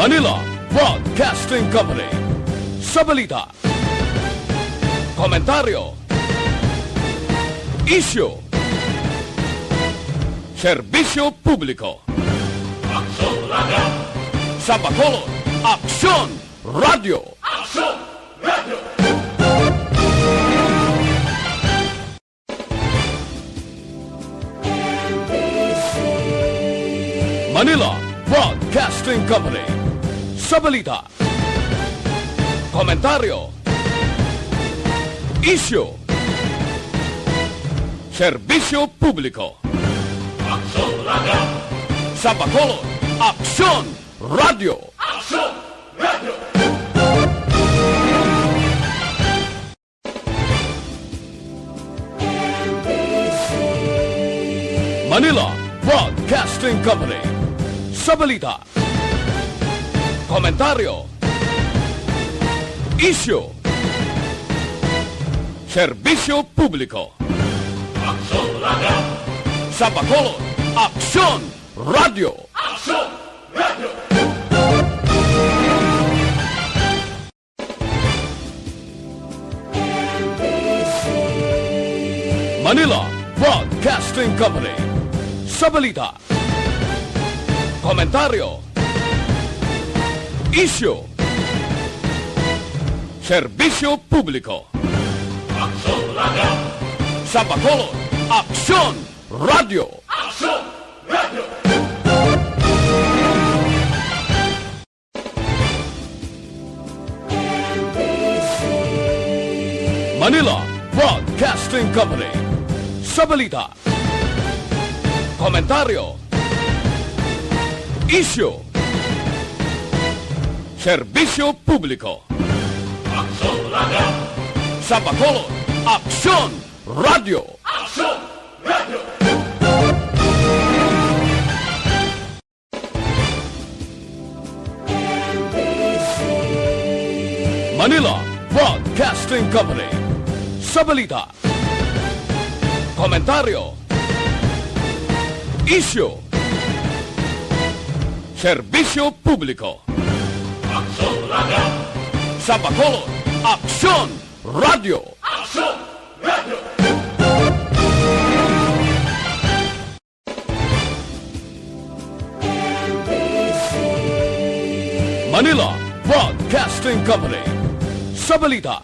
Manila Broadcasting Company. Sa balita, komentaryo, isyu, serbisyo publiko. Aksyon Radio! Sa Bacolod, Aksyon Radio! Aksyon Radio! Manila Broadcasting Company. Sa balita, komentaryo, isyu, serbisyo publiko. Aksyon Radio! Sa Bacolod, Aksyon Radio! Aksyon Radio! Manila Broadcasting Company. Sa balita, komentaryo, isyu, serbisyo publiko. Aksyon Radio! Sa Bacolod, Aksyon Radio! Aksyon Radio! Manila Broadcasting Company. Sa balita, komentaryo, isyu, serbisyo publiko. Aksyon Radio! Sa Bacolod, Aksyon Radio! Aksyon Radio! Manila Broadcasting Company. Sa balita, komentaryo, isyu, serbisyo publiko. Aksyon Radio! Sa Bacolod, Aksyon Radio! Aksyon Radio! Manila Broadcasting Company. Sa balita, komentaryo, isyu, serbisyo publiko. Aksyon Radio! Sa Bacolod, Aksyon Radio! Aksyon Radio! Manila Broadcasting Company. Sa balita,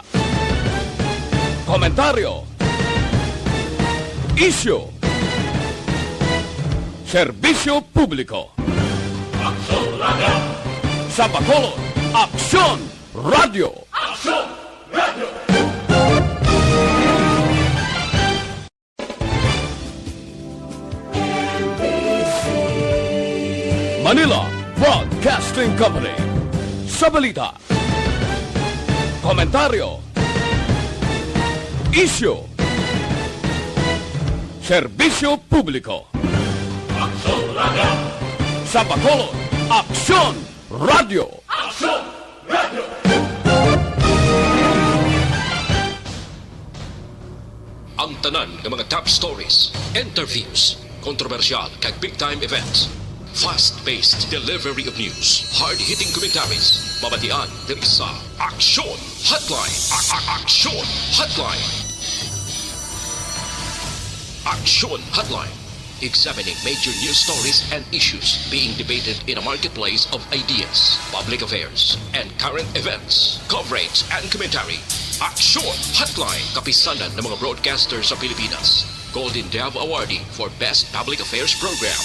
komentaryo, isyu, serbisyo publiko. Aksyon Radio! Sa Bacolod, Aksyon Radio! Aksyon Radio! Manila Broadcasting Company. Sa balita, komentaryo, isyu, serbisyo publiko. Aksyon Radio! Sa Bacolod, Aksyon Radio! Aksyon Radio! Ang tanan ng mga top stories, interviews, kontrobersyal kag big-time events. Fast-paced delivery of news, hard-hitting commentaries, mabatian diri sa Aksyon Hotline. Aksyon Hotline. Aksyon Hotline. Examining major news stories and issues being debated in a marketplace of ideas, public affairs, and current events. Coverage and commentary. Aksyon Hotline. Kapisanan ng mga broadcasters sa Pilipinas. Golden Dove Awardee for Best Public Affairs Program.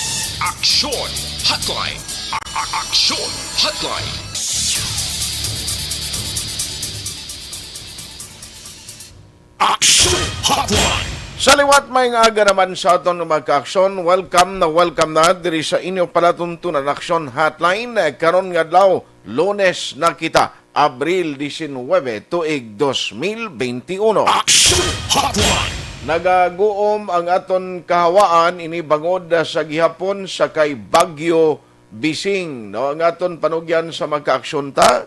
Aksyon Hotline. Aksyon Hotline. Aksyon Hotline! Sa liwat may aga naman sa aton magka-aksyon, welcome na diri sa inyo palatuntunan Aksyon Hotline. Karon nga adlaw, Lunes na kita, Abril 19, tuig 2021. Aksyon Hotline! Nagaguom ang aton kahawaan ini bangod sa gihapon sa kay Bagyo Bising. No, ang aton panugyan sa magka-aksyon ta,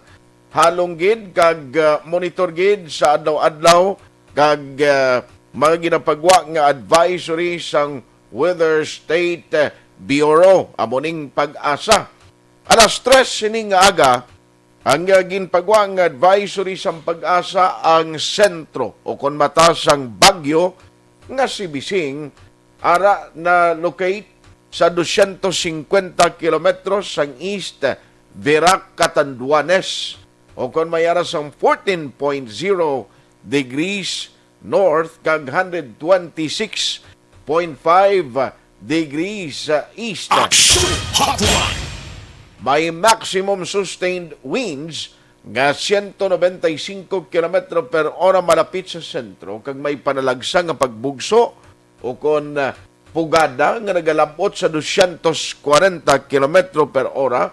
halong gid kag monitor gid sa adlaw-adlaw kag mga ginapagwa nga advisory sang Weather State Bureau amoning pag-asa. Alas 3 sining nga aga, ang ginpagwa nga advisory sa pag-asa ang sentro o kon matasang bagyo nga si Bising ara na locate sa 250 kilometros sang east Verac, Catanduanes o kon mayara sang 14.0 degrees north kag 126.5 degrees east. Aksyon Hotline. May maximum sustained winds nga 195 km per hora malapit sa sentro kag may panalagsa nga pagbugso o kon pugada nga nagalabot sa 240 km per hora.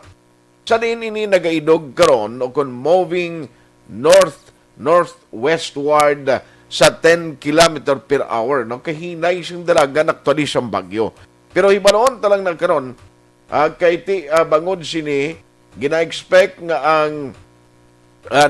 Sa din ini nagaidog karon o kon moving northwestward sa 10 km per hour. No? Kahinay siyang dalaga naktualis ang bagyo. Pero hibaloon talang nagkaroon kay bangod sini, gina-expect nga ang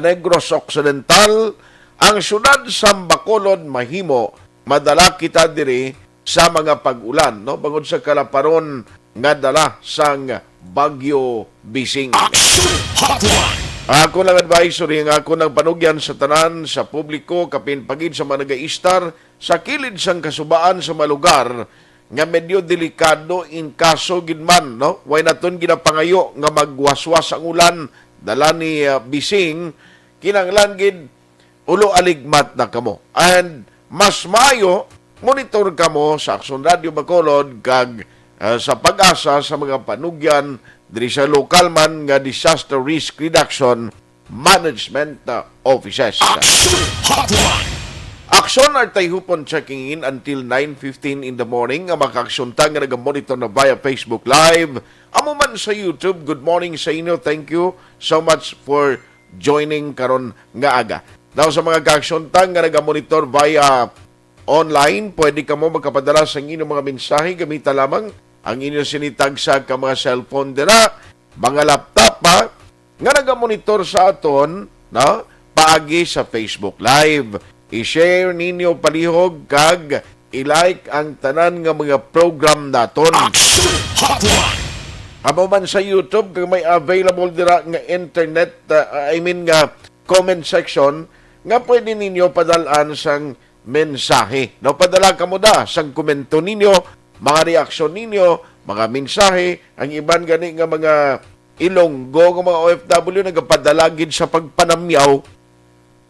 Negros Occidental, ang syudad sa Bacolod, mahimo, madala kita diri sa mga pag-ulan. No? Bangod sa kalaparon nga dala sang Bagyo Bising. Aksyon Hotline. Ako lang advisory nga ako nang panugyan sa tanan, sa publiko, kapin pagid sa mga nag-aistar, sa kilid sang kasubaan sa malugar, nga medyo delikado in kaso ginman, no? Way naton ginapangayo nga magwaswas ang ulan, dala ni Bising, kinanglan gid ulo aligmat na kamo. And mas mayo, monitor kamo sa Aksyon Radio Bacolod kag sa pag-asa sa mga panugyan diri sa local man nga disaster risk reduction management offices. Aksyon Hotline. Aksyon are Tayhopon checking in until 9:15 in the morning. Ang maka-aksyon nga nag-monitor na via Facebook Live. Amo man sa YouTube, good morning sa inyo. Thank you so much for joining karon nga aga. Daw sa mga ka-aksyon nga nag-monitor via online, pwede ka mo magkapadala sa inyong mga mensahe. Gamita lamang ang inyong sinitag sa mga cellphone dira, mga laptop pa, nga nag-monitor sa aton, no? Paagi sa Facebook Live. I-share ninyo palihog kag i-like ang tanan nga mga program naton. Aksyon Hotline. Amo man sa YouTube kag may available dira nga internet, nga comment section nga pwede ninyo padalaan sang mensahe. No, padala ka mo da sang komento ninyo, mga reaksyon ninyo, mga mensahe, ang iban gani nga mga Ilonggo nga mga OFW nagapadala gid sa pagpanamyaw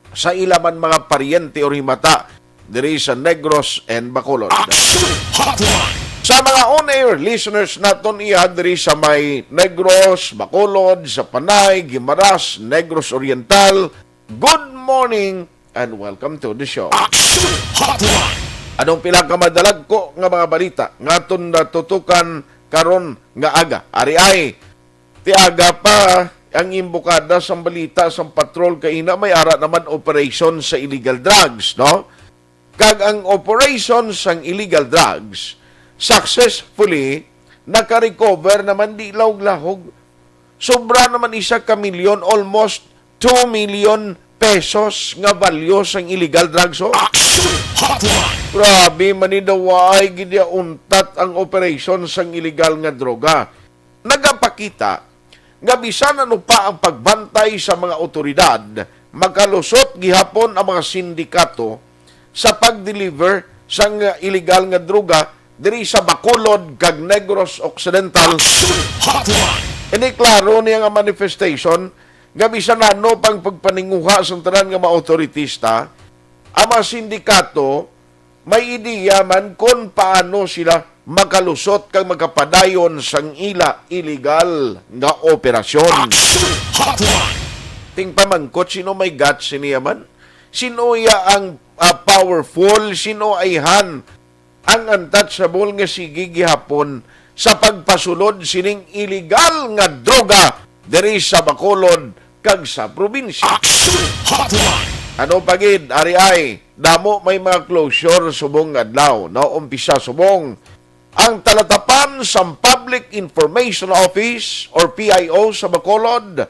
sa ilaman mga paryente o himata diri sa Negros and Bacolod. Aksyon Hotline. Sa mga on-air listeners naton iya diri sa may Negros, Bacolod, sa Panay, Guimaras, Negros Oriental, good morning and welcome to the show. Aksyon Hotline. Anong pila ka madalag ko nga mga balita ngaton natutukan karon nga aga? Ari ay ti aga pa ang imbukada sa balita sa patrol kaina may ara naman operation sa illegal drugs, no? Kag ang operation sang illegal drugs successfully naka-recover naman di lahog. Sobra naman isa ka milyon, almost 2 million pesos nga value sang illegal drugs. Oh. Aksyon Hotline. Grabe manidaway gidya untat ang operation sang illegal nga droga. Nagapakita nga bisan ano pa ang pagbantay sa mga otoridad, makalusot gihapon ang mga sindikato sa pag-deliver sa illegal nga droga diri sa Bacolod kag Negros Occidental. Aksyon Hotline. Ini klaro niya nga manifestation nga bisan ano pang pagpaninguha sa tanan nga mga otoritista, ang mga sindikato may ideya man kung paano sila makalusot kang magkapadayon sang illegal nga operasyon. Aksyon Hotline. Ting pamangkot, sino may guts siniya man? Sino ya ang powerful? Sino ay han ang untouchable nga sige gihapon sa pagpasulod sining illegal nga droga diri sa Bacolod kag sa probinsya? Aksyon Hotline. Ano pagid, ari ay, damo may mga closure subong adlaw, no? Umpisa subong ang talatapan sa Public Information Office or PIO sa Bacolod,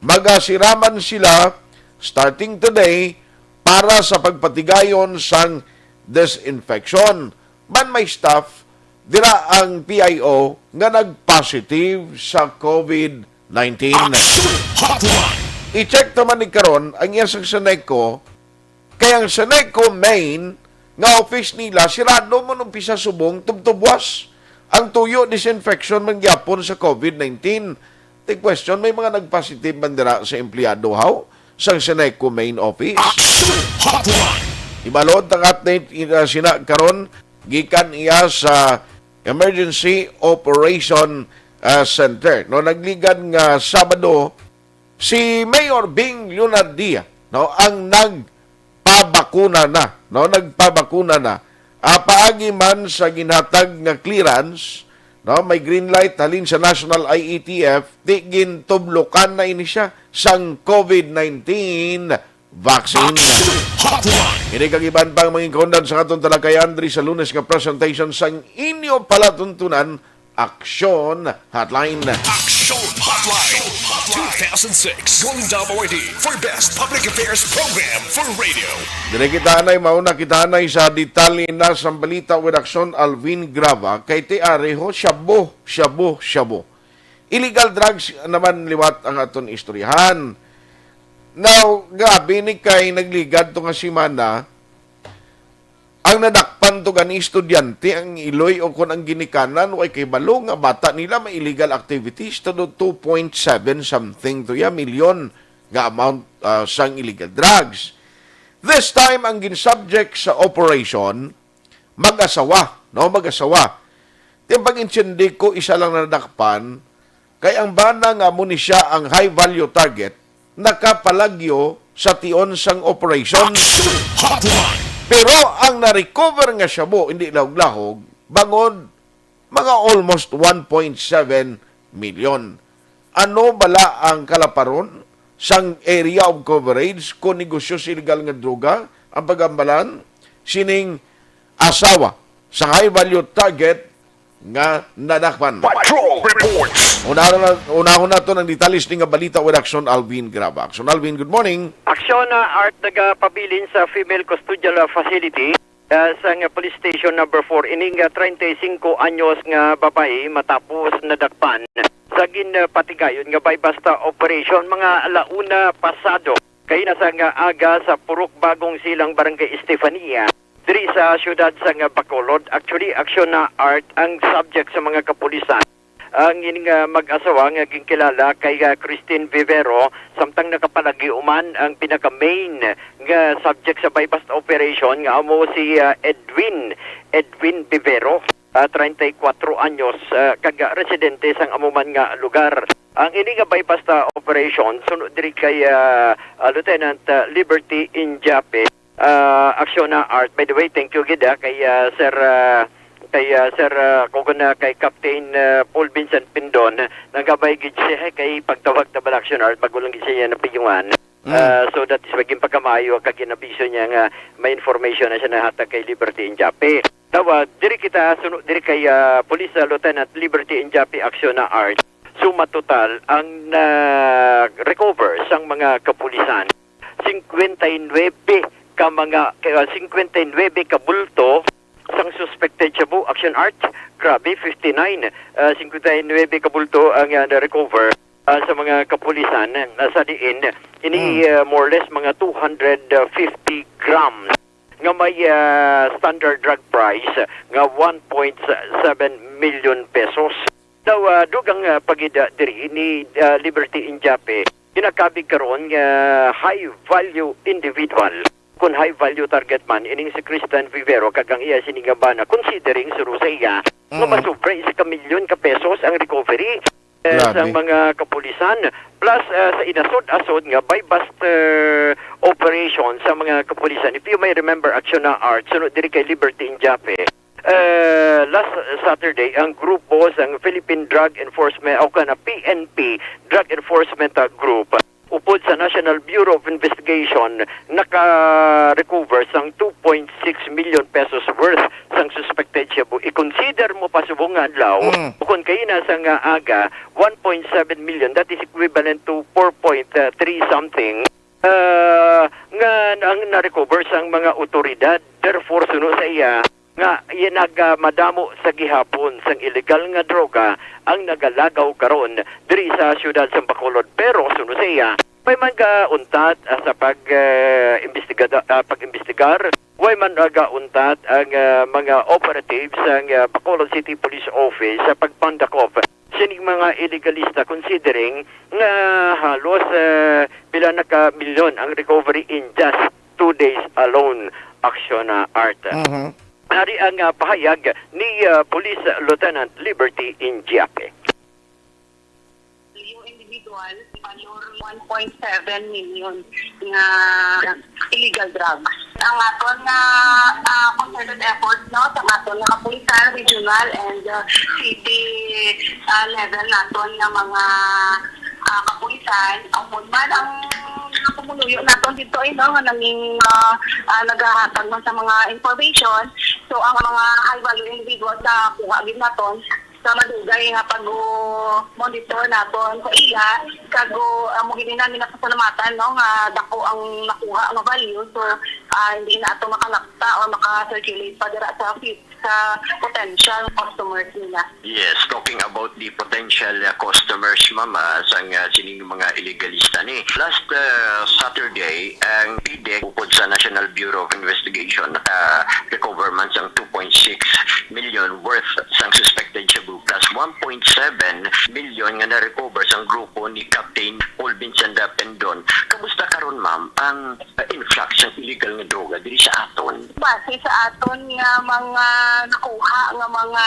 magasiraman sila starting today para sa pagpatigayon sang disinfection. Man may staff, dira ang PIO nga nag-positive sa COVID-19. Aksyon Hotline. I-check naman ni karon ang iya sa Seneco, kaya ang Seneco main nga office nila, sirado mo nung pisa subong, tubtubwas. Ang tuyo disinfection mangyapon sa COVID-19. The question, may mga nagpositive bandera sa empleyado how sa Seneco main office. Aksyon Hotline. Ibalod ang update sina karon gikan iya sa Emergency Operation Center. No, nagligad nga Sabado si Mayor Bing Lunardia, no, ang nagpabakuna na, no, nagpabakuna na. Paagi man sa ginhatag nga clearance, no, may green light halin sa National IETF, di gintublokan na ini siya sang COVID-19 vaccine. Aksyon Hotline. Ini kagiban pang mga kondan sa katong talakayan diri sa Lunes nga presentation sang inyo palatuntunan Aksyon Hotline. Aksyon Hotline. 2006 Golden Dome Award for Best Public Affairs Program for Radio. Dire kita anay mauna kita anay sa detalye na sa balita with Aksyon Alvin Grava kay Tiareho Shabu. Illegal drugs naman liwat ang aton istoryahan. Now, gabi ni kay nagligad to nga simana, ang nadakpan to gani estudyante, ang iloy o kung ang ginikanan, way kay balo nga bata nila may illegal activities, to 2.7 something to ya, milyon nga amount sang illegal drugs. This time, ang ginsubject sa operation, mag-asawa, no, mag-asawa. Yung pag-intindi ko, isa lang nadakpan, kay ang bana nga muni siya ang high-value target, nakapalagyo sa tion sang operation. Aksyon Hotline. Pero ang na-recover nga shabu, hindi lahog-lahog, bangod mga almost 1.7 million. Ano bala ang kalaparon sang area of coverage kung negosyo sa illegal nga droga? Ang pagambalan, sining asawa sa high-value target nga nadakpan. Patrol Reports. Unahon na ito ng detalis ni nga balita with Aksyon Alvin Graba. Aksyon Alvin, good morning. Aksyon na art nagapabilin sa female custodial facility sa nga police station number 4 ining 35 anyos nga babae matapos nadakpan sa ginpatigayon nga by basta operation mga alauna pasado kay nasa nga aga sa Purok Bagong Silang Barangay Estefania diri sa syudad sa nga Bacolod. Actually, Aksyon na art ang subject sa mga kapulisan. Ang ining mag-asawa nga ginkilala kay Christine Vivero samtang nakapalagi uman ang pinaka-main nga subject sa bypass operation nga amo si Edwin Vivero, 34 anyos, kag residente sang amuman nga lugar. Ang ini nga bypass operation sunod diri kay Lieutenant Liberty Injape. Aksyon na art. By the way, thank you gid kay Sir kay Captain Paul Vincent Pindon nagabay gid siya kay pagtawag ta Aksyon art magulang gid siya na piyungan. So that is maging pagkamayo kag ginabiso niya nga may information na siya nahatag kay Liberty Injape. Tawa diri kita sunod diri kay Police Lieutenant Liberty Injape Aksyon na art. Suma total ang recover sang mga kapulisan 59 ka bulto sang suspected shabu. Aksyon art, grabe, 59 ka bulto ang na-recover sa mga kapulisan sa diin. Ini more or less mga 250 grams nga may standard drug price nga 1.7 million pesos. Daw dugang pagida diri ni Liberty Injape kinakabig karon nga high value individual kun high value target man ining si Christian Vivero kagang iya siningabana considering suru sa iya nga masubra isa ka milyon ka pesos ang recovery sa mga kapulisan plus sa inasod-asod nga by bust operation sa mga kapulisan. If you may remember Aksyon na art sunod diri kay Liberty Injape last Saturday ang grupo sang Philippine Drug Enforcement o kana PNP Drug Enforcement Group upod sa National Bureau of Investigation naka-recover sang 2.6 million pesos worth sang suspected shabu. I-consider mo pa subong nga adlaw kung kayo na sang aga 1.7 million, that is equivalent to 4.3 something nga ang na-recover sang mga otoridad. Therefore, sunod sa iya nga nagmadamo sa gihapon sang illegal nga droga ang nagalagaw karon diri sa siyudad sa Bacolod. Pero suno siya may mag-untat sa pag-imbestigar, way man ga-untat ang mga operatives ang Bacolod City Police Office sa pagpandakop sining mga illegalista, considering nga halos pila na ka milyon ang recovery in just 2 days alone. Aksyon art. Hari ang pahayag ni Police Lieutenant Liberty Ingiape. Yung individual, valor 1.7 million nga illegal drugs. Ang aton nga concerted effort, no, sa aton nga kapulisan, regional and city level naton nga mga kapulisan, ang man ang pumuluyo naton dito no, nga nanging naghahatag man sa mga information. So ang mga high value individuals na kuha gid naton sa madugay nga pag-monitor naton sa ila kago mo gid na napasalamatan no nga dako ang nakuha nga value. So hindi na ato makalakta o maka-circulate pa dira sa potential customers nila. Yes, talking about the potential customers, mama, sa sining mga illegalista ni. Last Saturday, ang PDEC upod sa National Bureau of Investigation naka-recover man sang 2.6 million worth sang suspected shabu plus 1.7 million nga na-recover sang grupo ni Captain Paul Vincent Pendon. Kamusta karon, ma'am, ang influx ng illegal nga droga diri sa aton? Base sa aton nga mga nakuha nga mga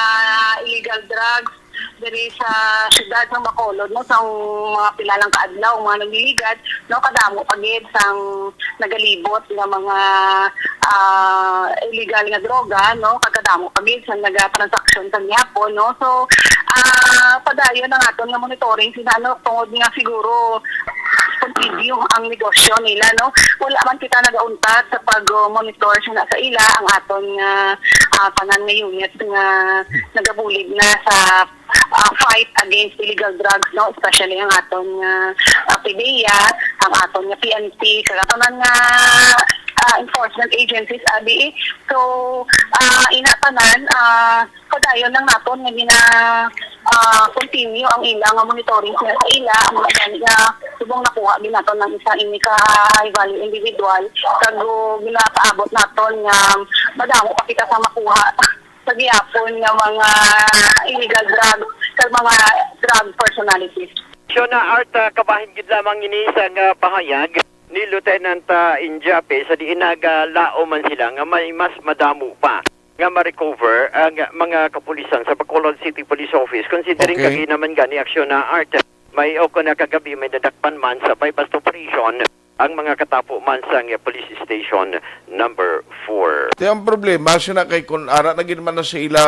illegal drugs diri sa syudad ng Bacolod no sa mga pilalang kaadlaw mga nagliligad no kadamo pagid sang nagalibot nga mga illegal nga droga no kadamo pagid sa nagatransaksyon sa gyapon no. So padayon ang aton nga monitoring sinano tungod nga siguro continue ang negosyo nila no. Wala man kita nagauntat sa pag-monitor sa ila ang aton tanan nga unit nga nagabulig na sa fight against illegal drugs no, especially ang aton PDEA, ang aton nga PNP, kagatanan nga enforcement agencies abi. So inatanan padayon lang naton nga gina continue ang ila nga monitoring sa ila ang mga nga subong nakuha din naton ng isa ini ka high value individual kago ginapaabot naton nga madamo pa kita sa makuha sa gihapon nga mga illegal drugs sa mga drug personalities. So na art kabahin gid lamang ini sa pahayag ni Lieutenant Ingiape sa diin nagalao man sila nga may mas madamo pa nga ma-recover ang mga kapulisan sa Bacolod City Police Office, considering kagi naman gani aksyon na art may na kagabi may dadakpan man sa bypass operation ang mga katapo man sa police station number 4. Ito ang problema, siya na kay kung ara na man na sa ila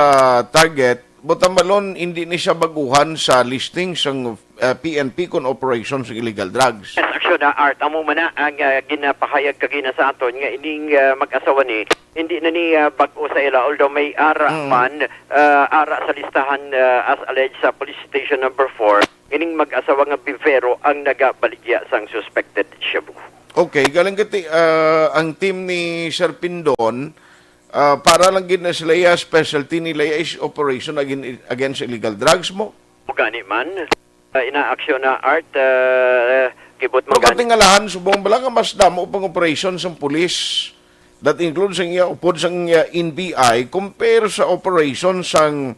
target, butang malon hindi ni siya baguhan sa listing sang PNP kon operation sa illegal drugs. Yes, aksyon na art amo man na ang ginapahayag kagina sa aton nga ining mag-asawa ni hindi na ni bag-o sa ila, although may ara man ara sa listahan as alleged sa police station number 4. Ining mag-asawa nga bivero ang nagabaligya sang suspected shabu. Okay, galing kati ang team ni Sir Pindon para lang gid na sila specialty nila is operation against illegal drugs mo. Gani man ina-aksyon na art kibot man gani. Katingalahan subong bala nga mas damo pang operation sang pulis that includes ang upod sang NBI compare sa operation sang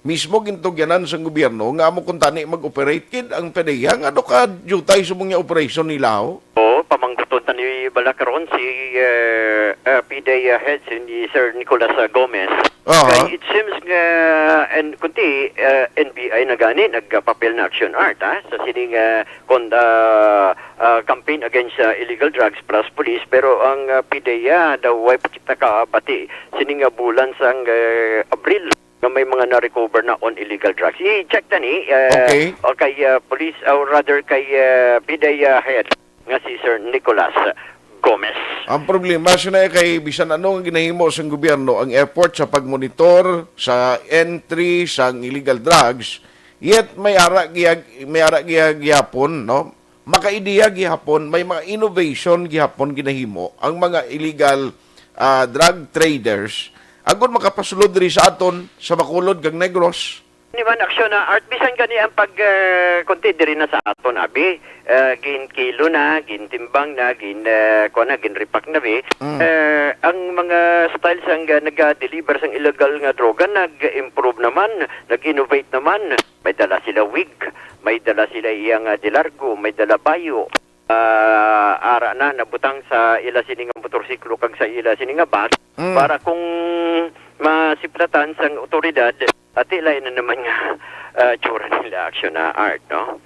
mismo gintugyanan sa gobyerno nga amo kung tani mag-operate kid ang PDEA nga ka jutay subong nga operation nila pamangguton ni balakaron si PDEA head si Sir Nicolas Gomez. Kaya it seems nga and kunti NBI na gani nagpapel na action art sa sining campaign against illegal drugs plus police, pero ang PDEA daw way pakita ka bati sining bulan sang Abril na may mga na-recover na on illegal drugs. I-check na ni o kay police or rather kay PDEA head nga si Sir Nicolas Gomez. Ang problema siya na kay bisan ano ang ginahimo sa gobyerno ang effort sa pagmonitor sa entry sa illegal drugs, yet may ara gihapon no, makaideya gihapon, may mga innovation gihapon ginahimo ang mga illegal drug traders Agod makapasulod diri sa aton sa Bacolod kag Negros. Ni man aksyon na art bisan gani ang pag consider na sa aton abi gin kilo na gin timbang na gin gin repack na be ang mga styles ang nag-deliver sang illegal nga droga nag-improve naman, nag-innovate naman. May dala sila wig, may dala sila iyang dilargo, may dala bayo. Ara na nabutang sa ila sining motorsiklo kag sa ila sining bus para kung masiplatan sang otoridad at ilay na naman nga tsura nila aksyon na art, no?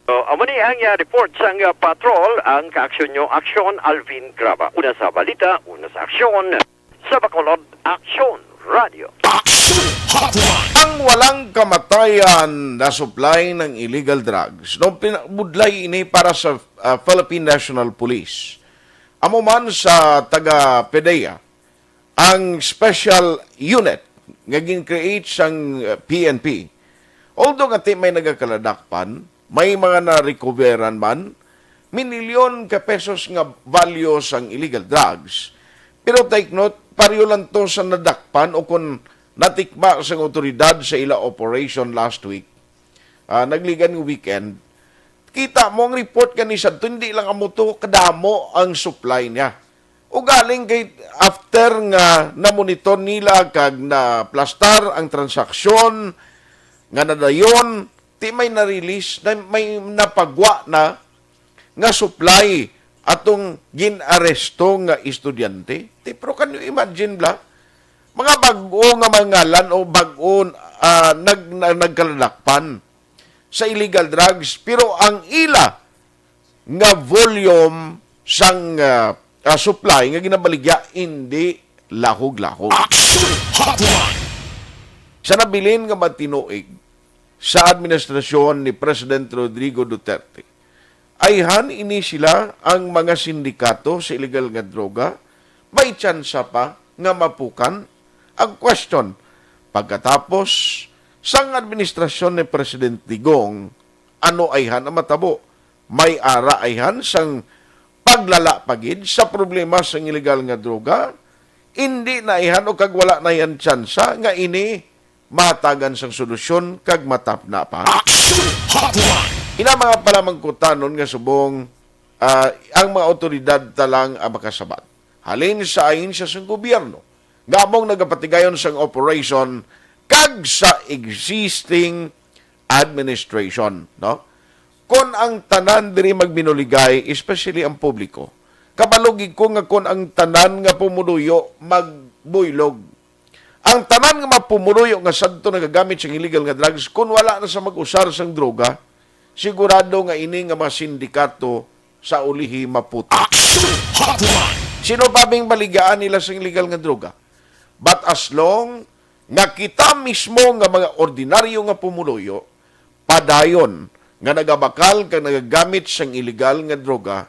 So, amo ni ang report sang patrol, ang kaaksyon nyo, Aksyon Alvin Graba. Una sa balita, una sa aksyon, sa Bacolod, Aksyon Radio. Ang walang kamatayan na supply ng illegal drugs, no, pinabudlay ini para sa Philippine National Police. Amo man sa taga-PDEA, ang special unit nga gin-create sang PNP. Although nga may nagakaladakpan, may mga na-recoveran man, minilyon ka pesos nga value sang illegal drugs. Pero take note, pariyo lang to sa nadakpan o kung natikma sang otoridad sa ila operation last week, nagligan ng weekend, kita mo ang report kanisa, hindi lang amo to, kadamo ang supply niya. O galing kay after nga na-monitor nila kag na plastar ang transaksyon nga nadayon, ti may na-release, na may napagwa na nga supply atong gin-aresto nga estudyante. Ti, pero can you imagine bla? Mga bag-o nga mangalan o bag-o nagkalalakpan sa illegal drugs. Pero ang ila nga volume sang supply nga ginabaligya hindi lahog-lahog. Sa nabilin nga matinuig sa administrasyon ni President Rodrigo Duterte, ayhan ini sila ang mga sindikato sa illegal nga droga, may tsansa pa nga mapukan. Ang question, pagkatapos sang administrasyon ni President Digong, ano ayhan ang matabo? May ara ayhan sang paglalapagid sa problema sa illegal nga droga, hindi na ayhan o kag wala na yan tsansa nga ini matagan sang solusyon kag matapna pa. Ina mga palamang kutanon nga subong ang mga otoridad talang makasabat. Halin sa ayin sa sang gobyerno, gamong nagapatigayon sang operation kag sa existing administration, no? Kung ang tanan diri magbinuligay, especially ang publiko, kabalogig ko nga kung ang tanan nga pumuluyo magbuylog. Ang tanan nga mapumuluyo nga sadto nagagamit sa illegal nga drugs, kung wala na sa mag-usar sang droga, sigurado nga ini nga mga sindikato sa ulihi maputi. Sino pa bing baligaan nila sa illegal nga droga? But as long nga kita mismo nga mga ordinaryo nga pumuluyo, padayon nga nagabakal kag nagagamit sang illegal nga droga,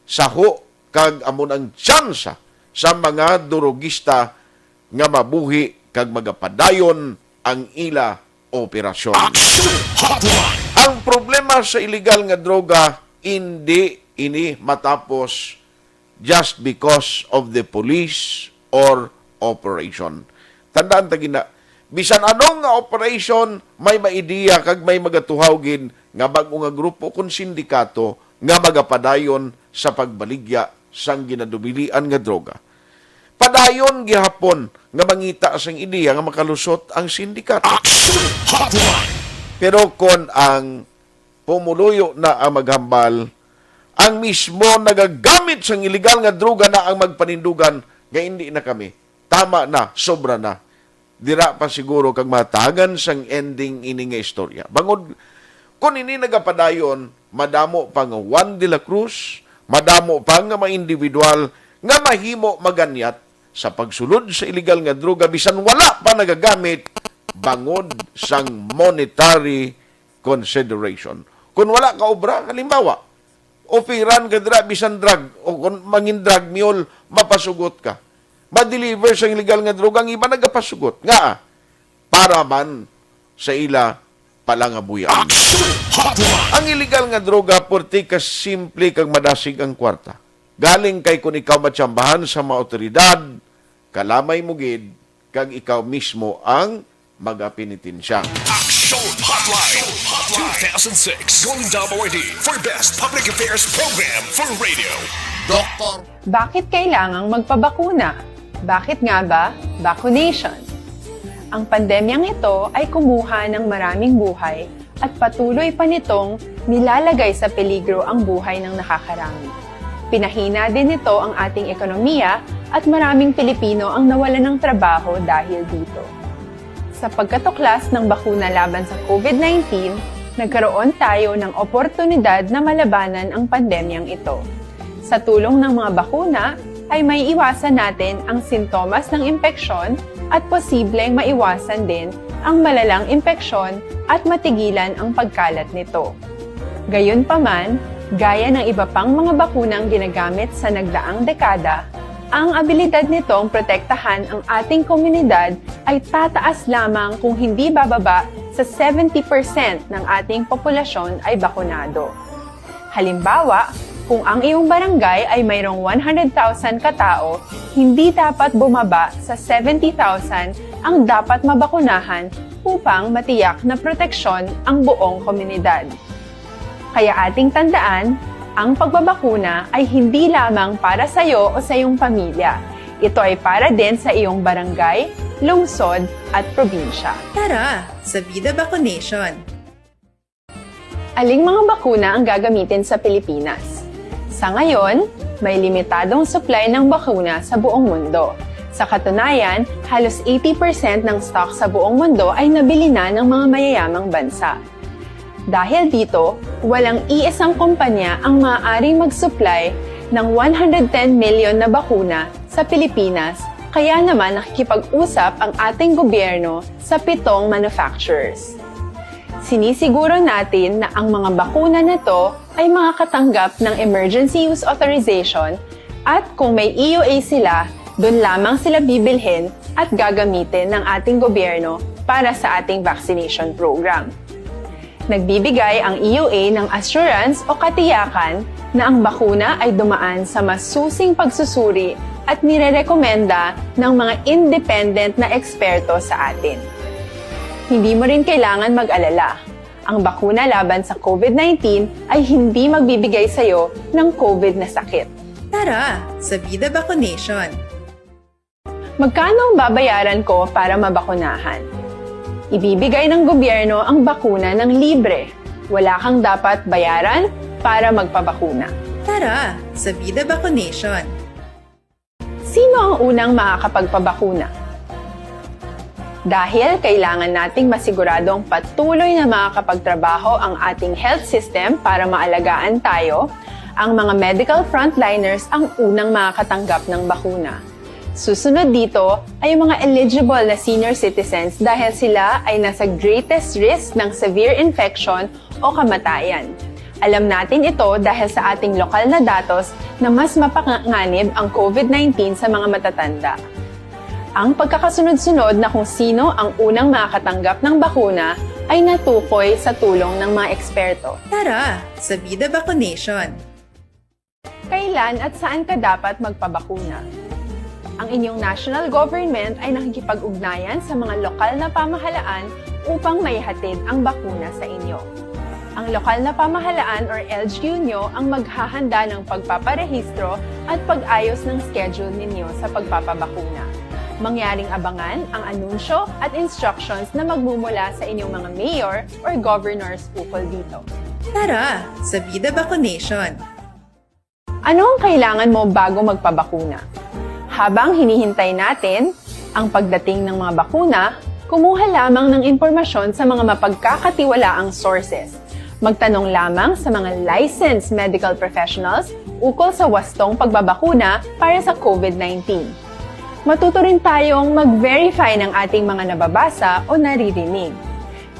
saho kag amon ang tsansa sa mga durugista nga mabuhi kag magapadayon ang ila operasyon. Ang problema sa illegal nga droga, hindi ini matapos just because of the police or operation. Tandaan ta gina, bisan anong nga operation, may maidiya kag may magatuhawgin nga bag-o nga grupo kung sindikato nga magapadayon sa pagbaligya sang ginadubilian nga droga. Padayon gihapon nga mangita sang ideya nga makalusot ang sindikato. Pero kung ang pumuluyo na ang maghambal, ang mismo nagagamit sang illegal nga droga na ang magpanindugan, nga hindi na kami. Tama na, sobra na. Dira pa siguro kag matagan sang ending ini nga istorya. Bangod, kung ini nagapadayon, madamo pa nga Juan de la Cruz, madamo pa nga mga individual nga mahimo maganyat sa pagsulod sa illegal nga droga, bisan wala pa nagagamit, bangod sang monetary consideration. Kung wala ka obra, halimbawa, opiran ka dra, bisan drug, o kung mangin drug mule, mapasugot ka. Ma-deliver sa illegal nga droga, ang iba nagapasugot. Nga, para man sa ila palangabuyan. Ang illegal nga droga, purti ka simple kag madasig ang kwarta. Galing kay kung ikaw matsambahan sa mga otoridad, kalamay mo gid kag ikaw mismo ang mag-apinitin siya. Aksyon Hotline 2006 Golden Award for Best Public Affairs Program for Radio. Doktor Bakit kailangang magpabakuna? Bakit nga ba vaccination? Ang pandemyang ito ay kumuha ng maraming buhay at patuloy pa nitong nilalagay sa peligro ang buhay ng nakakarami. Pinahina din nito ang ating ekonomiya at maraming Pilipino ang nawalan ng trabaho dahil dito. Sa pagkatuklas ng bakuna laban sa COVID-19, nagkaroon tayo ng oportunidad na malabanan ang pandemyang ito. Sa tulong ng mga bakuna, ay may iwasan natin ang sintomas ng impeksyon at posibleng maiwasan din ang malalang impeksyon at matigilan ang pagkalat nito. Gayunpaman, gaya ng iba pang mga bakunang ginagamit sa nagdaang dekada, ang abilidad nitong protektahan ang ating komunidad ay tataas lamang kung hindi bababa sa 70% ng ating populasyon ay bakunado. Halimbawa, kung ang iyong barangay ay mayroong 100,000 katao, hindi dapat bumaba sa 70,000 ang dapat mabakunahan upang matiyak na proteksyon ang buong komunidad. Kaya ating tandaan, ang pagbabakuna ay hindi lamang para sa iyo o sa iyong pamilya. Ito ay para din sa iyong barangay, lungsod at probinsya. Tara, sa Vida Vaccination! Aling mga bakuna ang gagamitin sa Pilipinas? Sa ngayon, may limitadong supply ng bakuna sa buong mundo. Sa katunayan, halos 80% ng stock sa buong mundo ay nabili na ng mga mayayamang bansa. Dahil dito, walang iisang kumpanya ang maaaring mag-supply ng 110 million na bakuna sa Pilipinas, kaya naman nakikipag-usap ang ating gobyerno sa 7 manufacturers. Sinisiguro natin na ang mga bakuna na to ay makakatanggap ng Emergency Use Authorization at kung may EUA sila, doon lamang sila bibilhin at gagamitin ng ating gobyerno para sa ating vaccination program. Nagbibigay ang EUA ng assurance o katiyakan na ang bakuna ay dumaan sa masusing pagsusuri at nirerekomenda ng mga independent na eksperto sa atin. Hindi mo rin kailangan mag-alala. Ang bakuna laban sa COVID-19 ay hindi magbibigay sa iyo ng COVID na sakit. Tara, sa Vida Vaccination! Magkano ang babayaran ko para mabakunahan? Ibibigay ng gobyerno ang bakuna ng libre. Wala kang dapat bayaran para magpabakuna. Tara, sa Vida Vaccination! Sino ang unang makakapagpabakuna? Dahil kailangan nating masiguradong patuloy na makakapagtrabaho ang ating health system para maalagaan tayo, ang mga medical frontliners ang unang makakatanggap ng bakuna. Susunod dito ay mga eligible na senior citizens dahil sila ay nasa greatest risk ng severe infection o kamatayan. Alam natin ito dahil sa ating lokal na datos na mas mapanganib ang COVID-19 sa mga matatanda. Ang pagkakasunod-sunod na kung sino ang unang makakatanggap ng bakuna ay natukoy sa tulong ng mga eksperto. Tara, sa Vida Vaccination! Kailan at saan ka dapat magpabakuna? Ang inyong national government ay nakikipag-ugnayan sa mga lokal na pamahalaan upang maihatid ang bakuna sa inyo. Ang lokal na pamahalaan or LGU nyo ang maghahanda ng pagpaparehistro at pag-ayos ng schedule ninyo sa pagpapabakuna. Mangyaring abangan ang anunsyo at instructions na magmumula sa inyong mga mayor or governors ukol dito. Tara, sa Vida Vaccination! Ano ang kailangan mo bago magpabakuna? Habang hinihintay natin ang pagdating ng mga bakuna, kumuha lamang ng impormasyon sa mga mapagkakatiwalaang sources. Magtanong lamang sa mga licensed medical professionals ukol sa wastong pagbabakuna para sa COVID-19. Matuto rin tayong mag-verify ng ating mga nababasa o naririnig.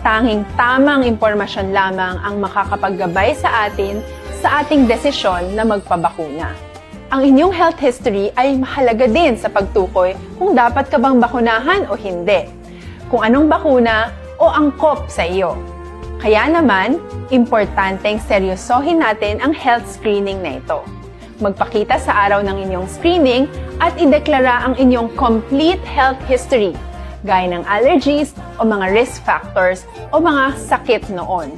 Tanging tamang impormasyon lamang ang makakapaggabay sa atin sa ating desisyon na magpabakuna. Ang inyong health history ay mahalaga din sa pagtukoy kung dapat ka bang bakunahan o hindi, kung anong bakuna o angkop sa iyo. Kaya naman, importanteng seryosohin natin ang health screening na ito. magpakita sa araw ng inyong screening at ideklara ang inyong complete health history, gaya ng allergies o mga risk factors o mga sakit noon.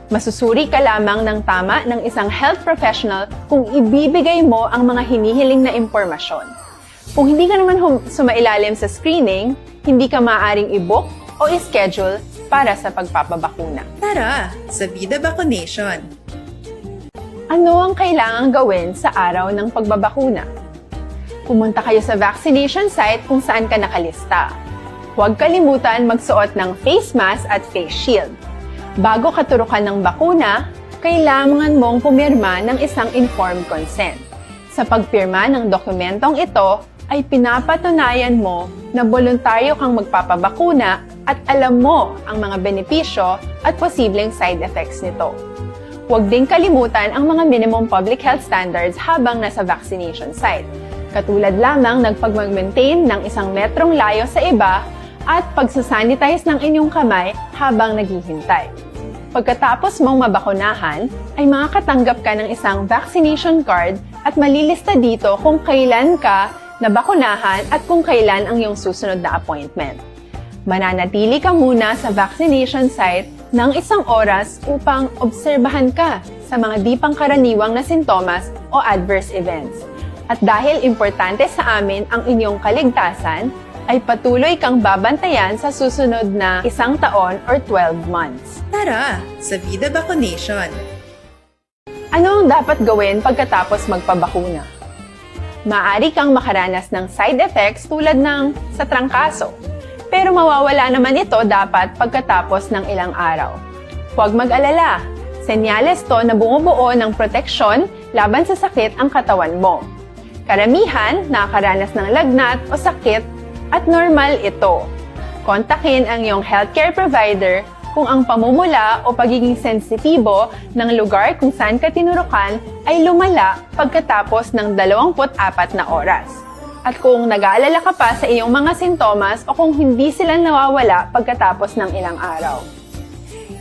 Masusuri ka lamang ng tama ng isang health professional kung ibibigay mo ang mga hinihiling na impormasyon. Kung hindi ka naman sumailalim sa screening, hindi ka maaaring i-book o i-schedule para sa pagpapabakuna. Tara sa Vida Vaccination! Ano ang kailangang gawin sa araw ng pagbabakuna? Pumunta kayo sa vaccination site kung saan ka nakalista. Huwag kalimutan magsuot ng face mask at face shield. Bago ka turukan ng bakuna, kailangan mong pumirma ng isang informed consent. Sa pagpirma ng dokumentong ito, ay pinapatunayan mo na voluntaryo kang magpapabakuna at alam mo ang mga benepisyo at posibleng side effects nito. Huwag din kalimutan ang mga minimum public health standards habang nasa vaccination site. Katulad lamang nagpag-maintain ng 1 metrong layo sa iba at pagsasanitize ng inyong kamay habang naghihintay. Pagkatapos mong mabakunahan, ay makakatanggap ka ng isang vaccination card at malilista dito kung kailan ka nabakunahan at kung kailan ang iyong susunod na appointment. Mananatili ka muna sa vaccination site ng 1 oras upang obserbahan ka sa mga di pangkaraniwang na sintomas o adverse events. At dahil importante sa amin ang inyong kaligtasan, ay patuloy kang babantayan sa susunod na 1 taon or 12 months. Tara sa Vida Vaccination! Ano ang dapat gawin pagkatapos magpabakuna? Maaari kang makaranas ng side effects tulad ng sa trangkaso, pero mawawala naman ito dapat pagkatapos ng ilang araw. Huwag mag-alala, senyales to na bumubuo ng proteksyon laban sa sakit ang katawan mo. Karamihan nakakaranas ng lagnat o sakit at normal ito. Kontakin ang iyong healthcare provider kung ang pamumula o pagiging sensitibo ng lugar kung saan ka tinurukan ay lumala pagkatapos ng 24 na oras. At kung nag-aalala ka pa sa iyong mga sintomas o kung hindi sila nawawala pagkatapos ng ilang araw.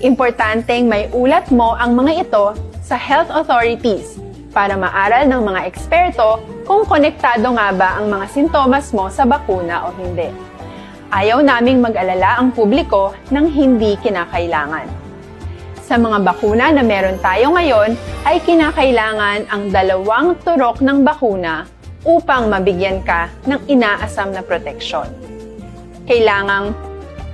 Importanteng may ulat mo ang mga ito sa health authorities para maaral ng mga eksperto kung konektado nga ba ang mga sintomas mo sa bakuna o hindi. Ayaw naming mag-alala ang publiko ng hindi kinakailangan. Sa mga bakuna na meron tayo ngayon, ay kinakailangan ang 2 turok ng bakuna upang mabigyan ka ng inaasam na proteksyon. Kailangang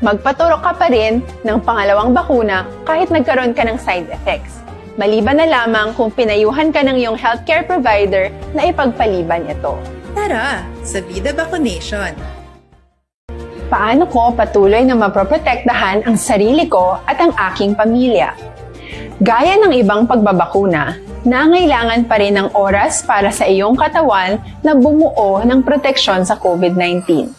magpaturok ka pa rin ng pangalawang bakuna kahit nagkaroon ka ng side effects. Maliban na lamang kung pinayuhan ka ng iyong healthcare provider na ipagpaliban ito. Tara sa Vida Vaccination! Paano ko patuloy na maproprotektahan ang sarili ko at ang aking pamilya? Gaya ng ibang pagbabakuna, nangailangan pa rin ng oras para sa iyong katawan na bumuo ng proteksyon sa COVID-19.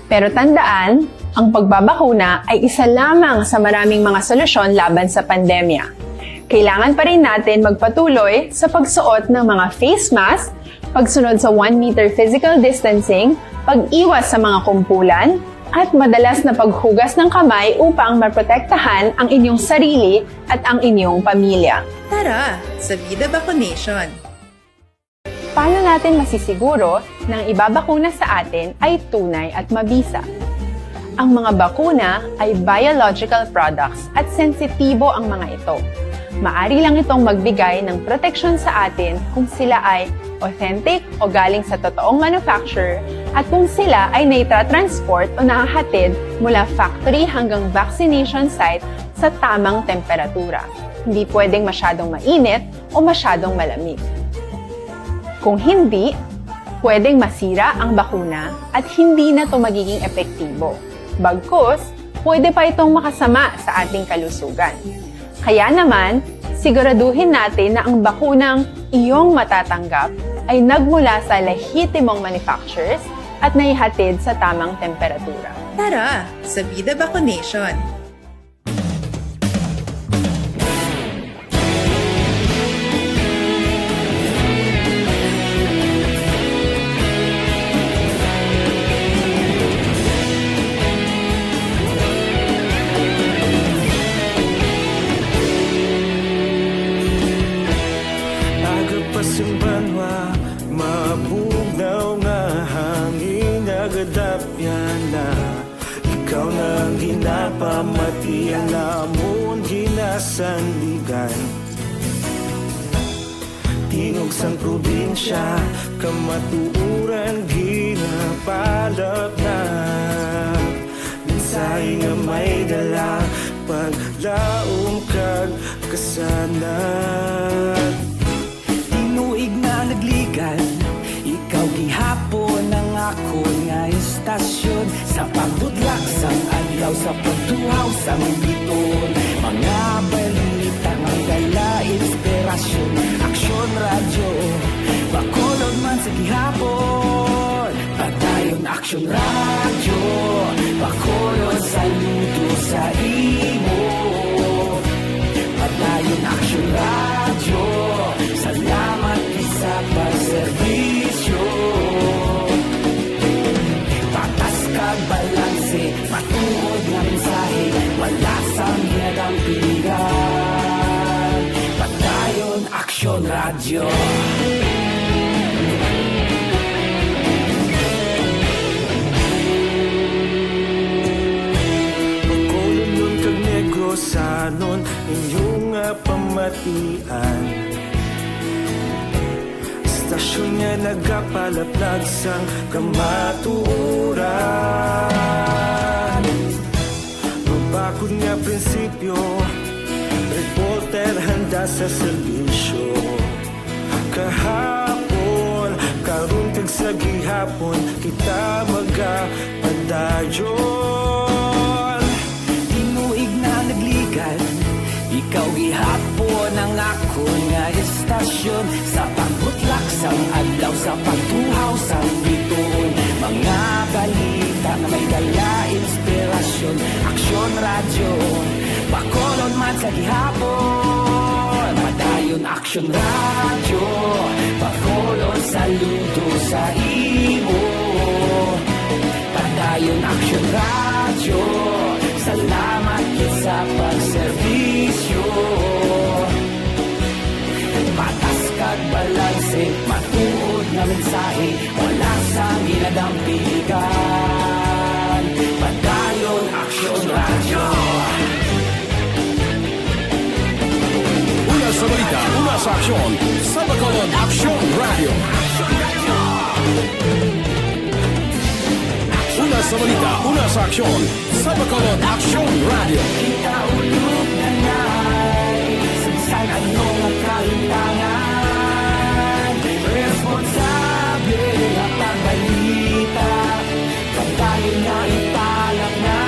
Pero tandaan, ang pagbabakuna ay isa lamang sa maraming mga solusyon laban sa pandemya. Kailangan pa rin natin magpatuloy sa pagsuot ng mga face mask, pagsunod sa 1 meter physical distancing, pag-iwas sa mga kumpulan, at madalas na paghugas ng kamay upang maprotektahan ang inyong sarili at ang inyong pamilya. Tara sa Vida Vaccination! Paano natin masisiguro na ang ibabakuna sa atin ay tunay at mabisa? Ang mga bakuna ay biological products at sensitibo ang mga ito. Maari lang itong magbigay ng proteksyon sa atin kung sila ay authentic o galing sa totoong manufacturer at kung sila ay naitra-transport o nahahatid mula factory hanggang vaccination site sa tamang temperatura. Hindi pwedeng masyadong mainit o masyadong malamig. Kung hindi, pwedeng masira ang bakuna at hindi na ito magiging epektibo. Bagkus, pwede pa itong makasama sa ating kalusugan. Kaya naman, siguraduhin natin na ang bakunang iyong matatanggap ay nagmula sa lehitimong manufacturers at naihatid sa tamang temperatura. Tara sa Vida Vaccination! Bago pa simbanwa pamati ang namon ginasandigan. Tingog sang probinsya, kamatuuran ginapalap na. Minsay nga may dala, paglaom kag kasanat. Tinuig na nagligan, ikaw gihapon ang ako nga istasyon. Sa pagbutlak sang adlaw, sa pagtuhaw sang biton. Mga balita nga dala inspirasyon. Aksyon radyo, bakolod man sa gihapon. Padayon Aksyon radyo, bakolod saludo sa imo. Padayon Aksyon radyo, salamat isa pagserbisyo. Patas kag balanse, matuod nga mensahe, wala sang ginagampiligan. Padayon Aksyon radyo. Bakolod nun kag negrosanon, inyong pamatian. Istasyon nga nagapalaplag sang kamatuuran. Mabakod nga prinsipyo, reporter handa sa serbisyo. Kahapon, karun kag sa gihapon, kita magapadayon. Tinuig na nagligan, ikaw gihapon ang ako nga istasyon. Sa pagbutlak sang adlaw, sa pagtuhaw sang biton. Mga balita na may dala inspirasyon. Aksyon radyo, bakolod man sa gihapon. Padayon Aksyon radyo, bakolod saludo sa imo. Padayon Aksyon radyo, salamat sa pagserbisyo. Patas kag balanse, matuod nga mensahe, wala sang ginadampiligan. Padayon Aksyon radyo. Una sa balita, una sa aksyon, sa Bacolod Aksyon Radio. Una sa balita, una sa aksyon, sa Bacolod Aksyon Radio. Kita ulog na na'y sinsan anong ang kalintangan. Responsable ang pagbalita, pagdayo na ipalang na.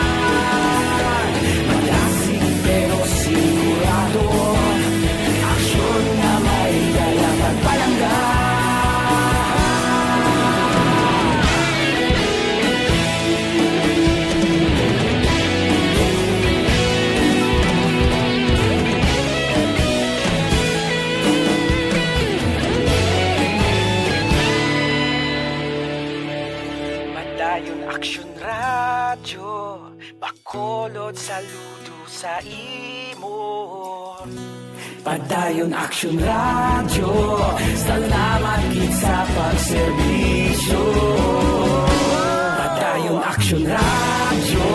Malasing pero sigurado, aksyon na may dalang pagpalanggan. Padayon Aksyon radyo, bakolod saludo sa imo. Padayon Aksyon radyo, salamat gid sa pagserbisyo. Padayon Aksyon radyo,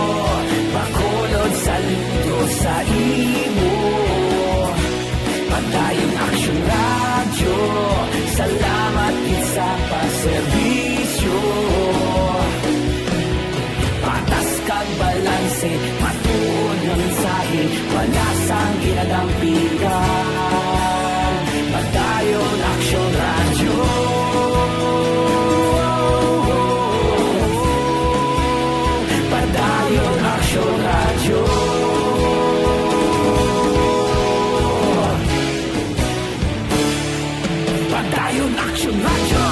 bakolod saludo sa imo. Padayon Aksyon radyo, salamat gid sa pagserbisyo. Patas kag balanse, matuod nga mensahe, wala sang ginadampigan. Padayon Aksyon radyo. Padayon Aksyon radyo. Padayon Aksyon radyo.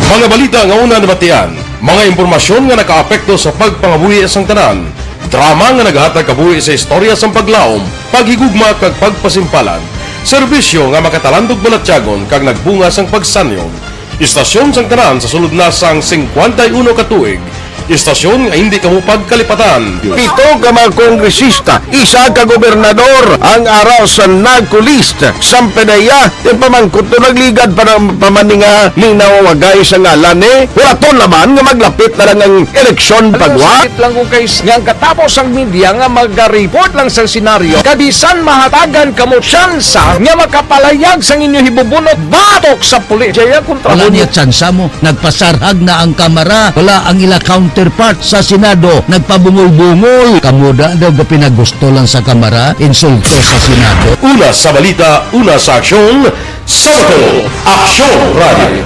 Mga balita nga una nabatian, mga impormasyon nga nakaapekto sa pagpangabuhi sang tanan, drama nga naghatag kabuhi sa istorya sang paglaom, paghigugma kag pagpasimpalan, serbisyo nga makatalandog balatyagon kag nagbunga sang pagsanyon, istasyon sang tanan sa sulod na sang 51 ka tuig, Istasyon nga hindi kamo pagkalipatan. Pito ka mga kongresista, isa ka gobernador ang araw sa nagkulist sa pedaya di pamangkot to nagligad para pamaninga linaw wagay sa ngalan wala to naman nga maglapit na lang ang eleksyon pagwa. Sakit lang ko guys, nga katapos ang media nga mag-report lang sa senaryo, kabisan mahatagan kamo tsansa nga makapalayag sa inyo hibubunot batok sa pulis. Jaya kontra Wala niya tsansa mo, nagpasarhag na ang kamara, wala ang ila counterpart sa Senado, nagpabungol-bungol. Kamuda daw pinagusto lang sa kamara, insulto sa Senado. Una sa balita, una sa aksyon, Sabado, Aksyon Radio.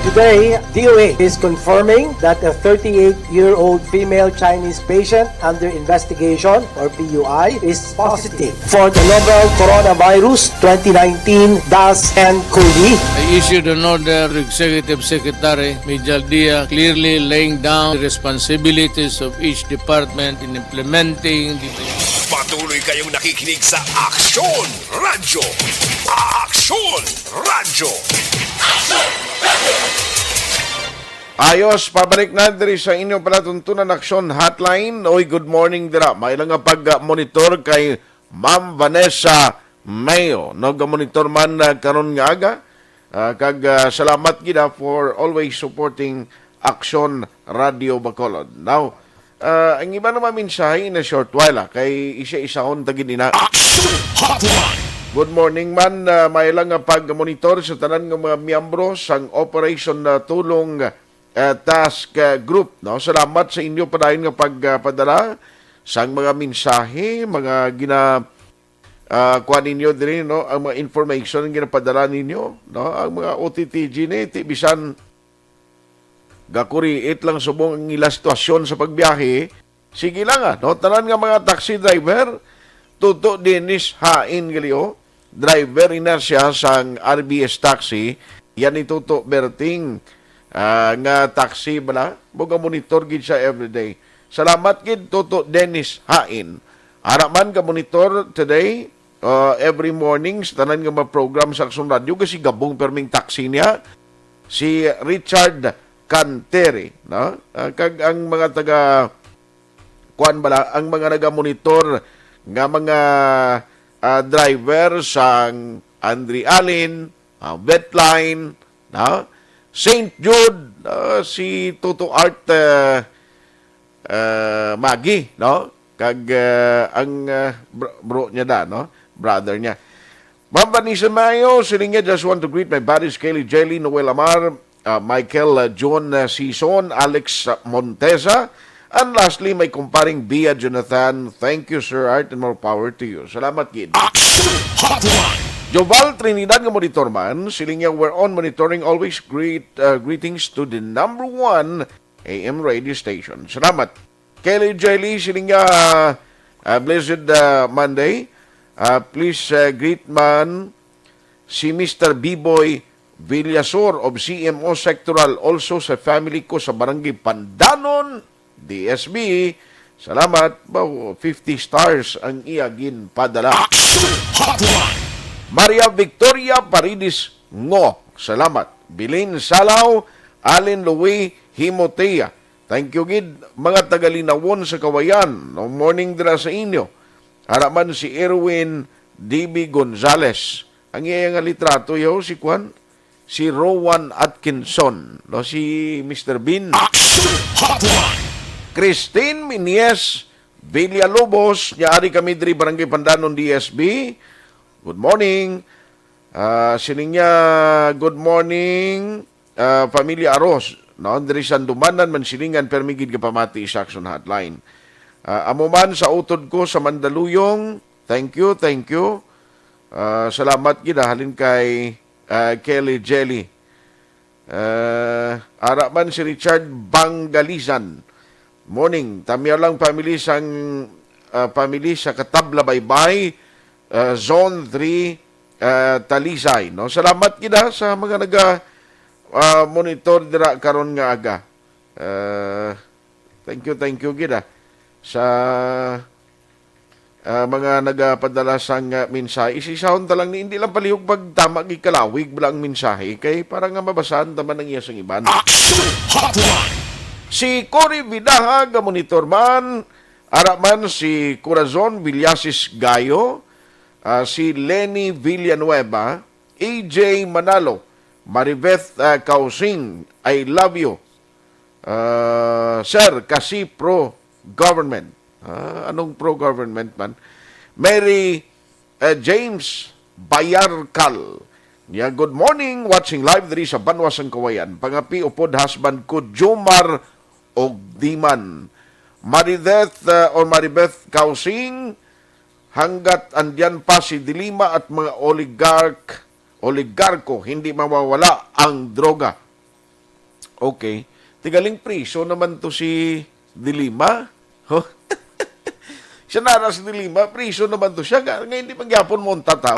Today, DOA is confirming that a 38-year-old female Chinese patient under investigation, or PUI, is positive for the novel coronavirus 2019-10-CoV. I issued an order to Executive Secretary Major Dia clearly laying down the responsibilities of each department in implementing the... Patuloy kayong nakikinig sa Aksyon Radyo. Aksyon Radyo. Ayos, pabalik na diri sa inyo palatuntunan Aksyon Hotline. Oy, good morning dira. May lang nga pag-monitor kay Ma'am Vanessa Mayo. Nag-monitor man karon nga aga. Salamat gida for always supporting Aksyon Radio Bacolod. Now, ang iba naman mensahe in a short while kay isa-isahon tagin Aksyon Hotline. Good morning man, may lang nga pag-monitor sa tanan ng mga miyembro sang Operation Tulong Task Group. No? Salamat sa inyo pa dahil nga pagpadala sang mga mensahe, mga kuha ninyo din, no? Ang mga information ang ginapadala ninyo. No? Ang mga OTTG ni, bisan gakuriit lang subong ang ila sitwasyon sa pagbiyahe. Sige lang no? Tanan nga mga taxi driver, tuto dinis hain galiyo. Driver inercia sang RBS taxi, yan ituto berting nga taxi bala, buga monitor gid siya everyday. Salamat gid tuto Dennis Hain. Araman ka monitor today, every morning sa tanan nga program sa Aksyon Radio kasi gabong perming taxi niya si Richard Canteri, no? Kag ang mga taga kuan bala, ang mga naga-monitor nga mga driver sang Andre Allen, Wetline, no? St. Jude, si Toto Art Magi, no? Kag ang bro niya da, no? Brother niya. Ma'am Vanessa Mayo, siling niya, just want to greet my buddies Kelly Jelly, Noel Amar, Michael John Sison, Alex Montesa, and lastly, may kumparing Bia Jonathan. Thank you, Sir Art, and more power to you. Salamat, Gid. Aksyon Hotline. Joval Trinidad nga monitor man, siling niya, we're on monitoring, always greetings to the number 1 AM radio station. Salamat. Kelly Jelly, siling niya, blessed Monday. Please greet man si Mr. B-Boy Villasor of CMO Sectoral, also sa family ko sa Barangay Pandanon, DSB. Salamat. 50 stars ang iyagin padala. Aksyon Hotline. Maria Victoria Paridis Ngo. Salamat. Bilin Salaw, Allen Louie Himotea. Thank you, Gid. Mga tagalinawon sa Kawayan. No morning dira sa inyo. Haraman si Erwin D.B. Gonzales. Ang iya nga litrato yo, si Kwan? Si Rowan Atkinson. No, si Mr. Bean. Aksyon Hotline. Christine Minies Villalobos, nyari kami diri Barangay Pandanon, DSB. Good morning. Sining niya, good morning, Pamilya Aros. No, diri Sandumanan, Mansilingan, permigid ka pamati sa Aksyon Hotline. Amo man sa utod ko sa Mandaluyong, thank you. Salamat gid halin kay Kelly Jelly. Ara man si Richard Bangalisan. Morning, tamya lang family sa Katabla Baybay, Zone 3, Talisay. No? Salamat gida sa mga monitor dira karon nga aga. Thank you gida sa mga nagapadala sang mensahe. Isisahon talang ni hindi lang palihog pagtama gi kalawig bala ang mensahe kay para nga mabasahan taman ang iya sang iban. Aksyon Hotline. Si Cory Vidaha, ga monitor man, araman si Corazon Villasis Gayo, si Lenny Villanueva, AJ Manalo, Maribeth Kausing, I love you. Sir, kasi pro-government. Anong pro-government man? Mary James Bayarkal. Good morning, watching live diri sa Banwas ang Kawayan. Pangapi upod husband ko, Jomar Ogdiman. Maribeth Kausing, hanggat andyan pa si Dilima at mga oligarko, hindi mawawala ang droga. Okay. Tigaling priso naman to si Dilima. Huh? Siya na si Dilima, priso naman to siya. Ngayon hindi pagyapon mo ang tataw.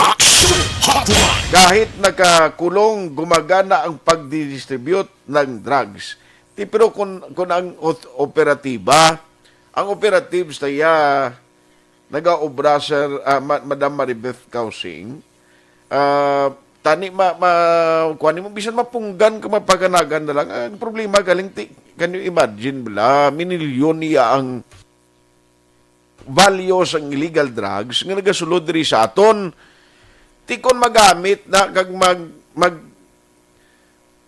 Kahit nakakulong, gumagana ang pagdidistribute ng drugs. Pero kung ang operatives tayo, nag-aobra Sir Madam Maribeth Kausing, tani kuani mo bisan mapunggan ka mapaganagan na lang. Ang problema galing can you imagine bala minilyon niya ang value sa illegal drugs nga nagasulod diri sa aton. Tikon magamit na kag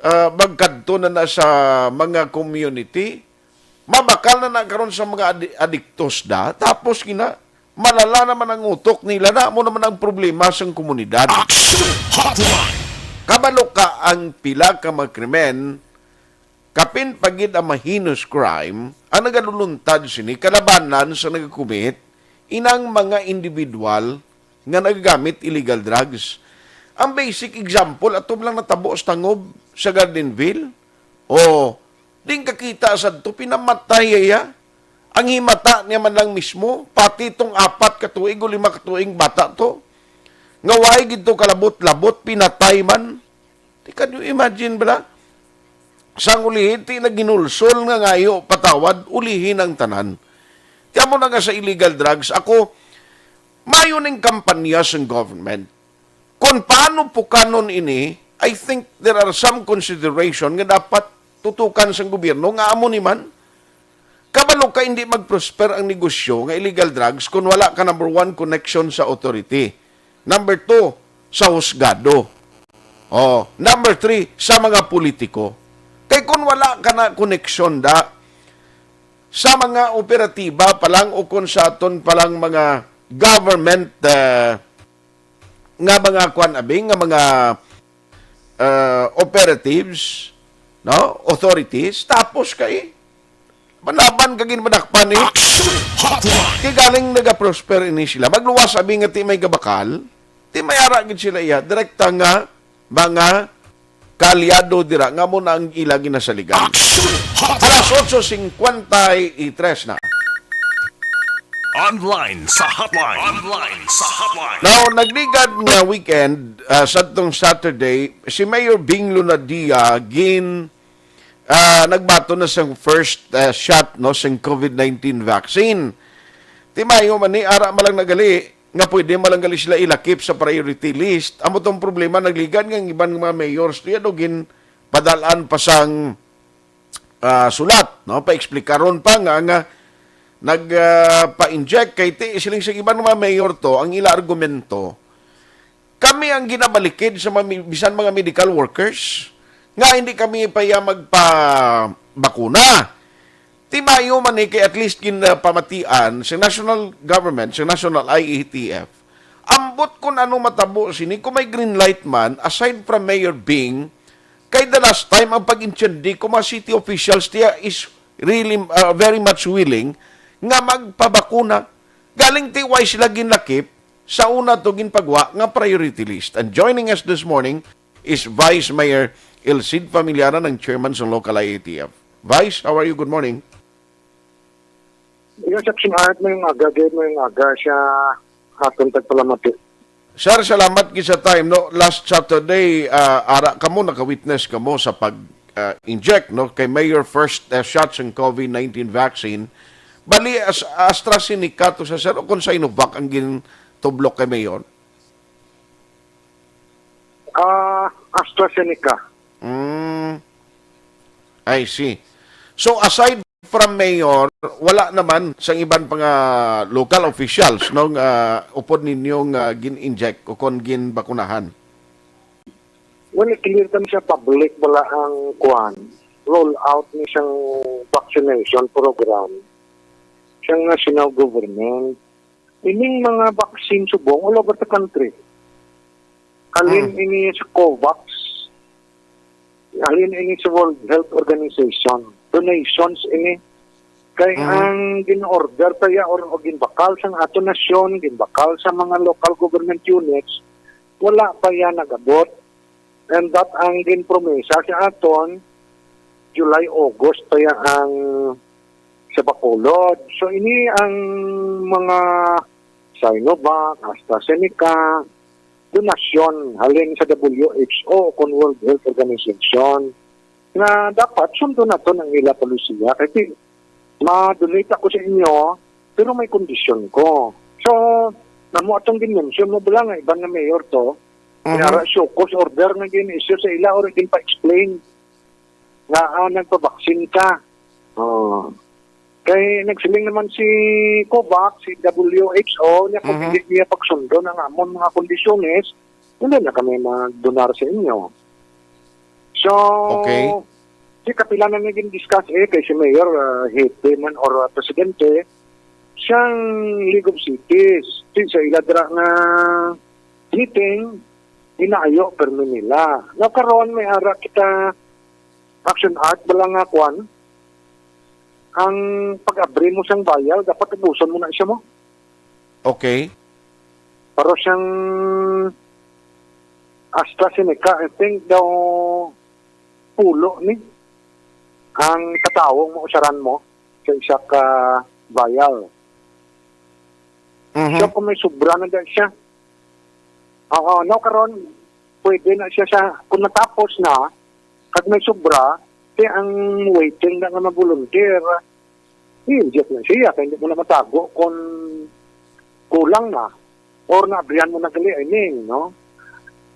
magkadto na sa mga community, mabakal na karon sa mga adiktos da, tapos malala naman ang utok nila na mo naman ang problema sa komunidad. Kabalo ka ang pila ka mga krimen, kapin pagid ang heinous crime, ang nagaluluntad sini kalabanan sa nagakumit, inang mga individual nga nagagamit illegal drugs. Ang basic example, atom lang natabo sa tangob sa Gardenville, ding kakita sa ito, pinamatay ang himata niya man lang mismo, pati itong 4 katuig o 5 katuing bata to. Ngaway gito kalabot-labot, pinatay man. Can you imagine ba? Sang ulihin, na ginulsol nga ngayo, patawad, ulihin ang tanan. Tiyan mo na nga sa illegal drugs, ako, mayo ng kampanya sa government. Kung paano po kanon ini, I think there are some consideration nga dapat tutukan sa gobyerno, nga amo ni man. Kabalo ka hindi mag-prosper ang negosyo ng illegal drugs kung wala ka number 1 connection sa authority. Number 2, sa husgado. Number 3, sa mga politiko. Kaya kung wala ka na connection sa mga operatiba palang o kung sa aton palang mga government nga mga mga operatives, authorities, tapos manaban kagin madakpan kaya galing naga-prosper ini sila. Magluwas sabi nga ti may gabakal, ti may aragin sila direkta nga mga kalyado dira nga mo na ang ilagi na saligan. Alas 8:53 na. Online sa hotline. Now, nagligad nga weekend, sadtong Saturday, si Mayor Bing Lunadia nagbato na sa first shot sa COVID-19 vaccine. Timayo man ni ara malang nagali nga pwede malang gali sila ilakip sa priority list. Amo tong problema nagligad nga ibang mga mayors diya dogin padalaan pa sang sulat, pa-explikaron pa nga nagpa-inject kay siling sa ibang mga mayor to ang ila argumento. Kami ang ginabalikid sa bisan mga medical workers nga hindi kami paya magpa-bakuna. Timayo man kay at least pamatian sa national government, sa national IATF. Ambot kung ano matabo sini, kung may green light man, aside from Mayor Bing, kay the last time ang pag-intindi ko mga city officials tiya is really very much willing nga magpabakuna. Galing tiway sila ginlakip sa una to ginpagwa nga priority list. And joining us this morning is Vice Mayor Elcid Familiara ng chairman sa local IATF. Vice, how are you? Good morning. Yung section art mo yung aga, siya atong tagpalamati. Sir, salamat sa time. Last Saturday, ara ka mo, naka-witness ka mo sa pag-inject kay Mayor first shots ng COVID-19 vaccine. Bali, AstraZeneca to sa sir, o kung sa Sinovac ang gintublok kay Mayor? AstraZeneca. I see. So aside from mayor, wala naman sa ibang mga local officials nung upod ninyong gin-inject o kon gin-bakunahan. Well, clear kami siya public wala ang kuan. Roll out ni siyang vaccination program. Siyang national government. Ining mga vaccine subong all over the country. Halin ini sa COVAX. Halin ini sa World Health Organization. Donations ini. Kaya ang gin-order kaya or ginbakal sa ato nasyon, ginbakal sa mga local government units, wala pa yan nagabot. And that ang gin-promesa sa aton, July, August pa yan ang sa Bacolod. So ini ang mga Sinovac, AstraZeneca, donasyon halin sa WHO kung World Health Organization na dapat sundo na to ng ila polisiya kasi ma-donate ako sa inyo pero may kondisyon ko. So, namo atong dimensyon mo bala nga iban na mayor to kaya siya course order na gin-issue sa ila or gin-pa-explain na nagpa-vaccine ka. Kaya nagsiling naman si COVAX, si WHO, niya kung hindi niya pagsundo ng amon mga kondisyones, hindi na kami mag-donar sa inyo. So, si kapila na naging discuss kay si Mayor, hepe man or presidente, siyang League of Cities. Sa iladra na meeting, inaayo permi nila. Karon may ara kita Aksyon Art, bala nga kwan, ang pag-abri mo siyang bayal, dapat ubusan mo na siya mo. Okay. Pero siyang AstraZeneca, I think daw pulo ni ang katawong mo usaran mo sa isa ka bayal. So kung may sobra na dahil siya, karon pwede na siya kung natapos na, kag may sobra, kaya ang waiting na nga mag-volunteer, i-inject na siya, kaya hindi mo na matago kung kulang na or naabrihan mo na gali, no?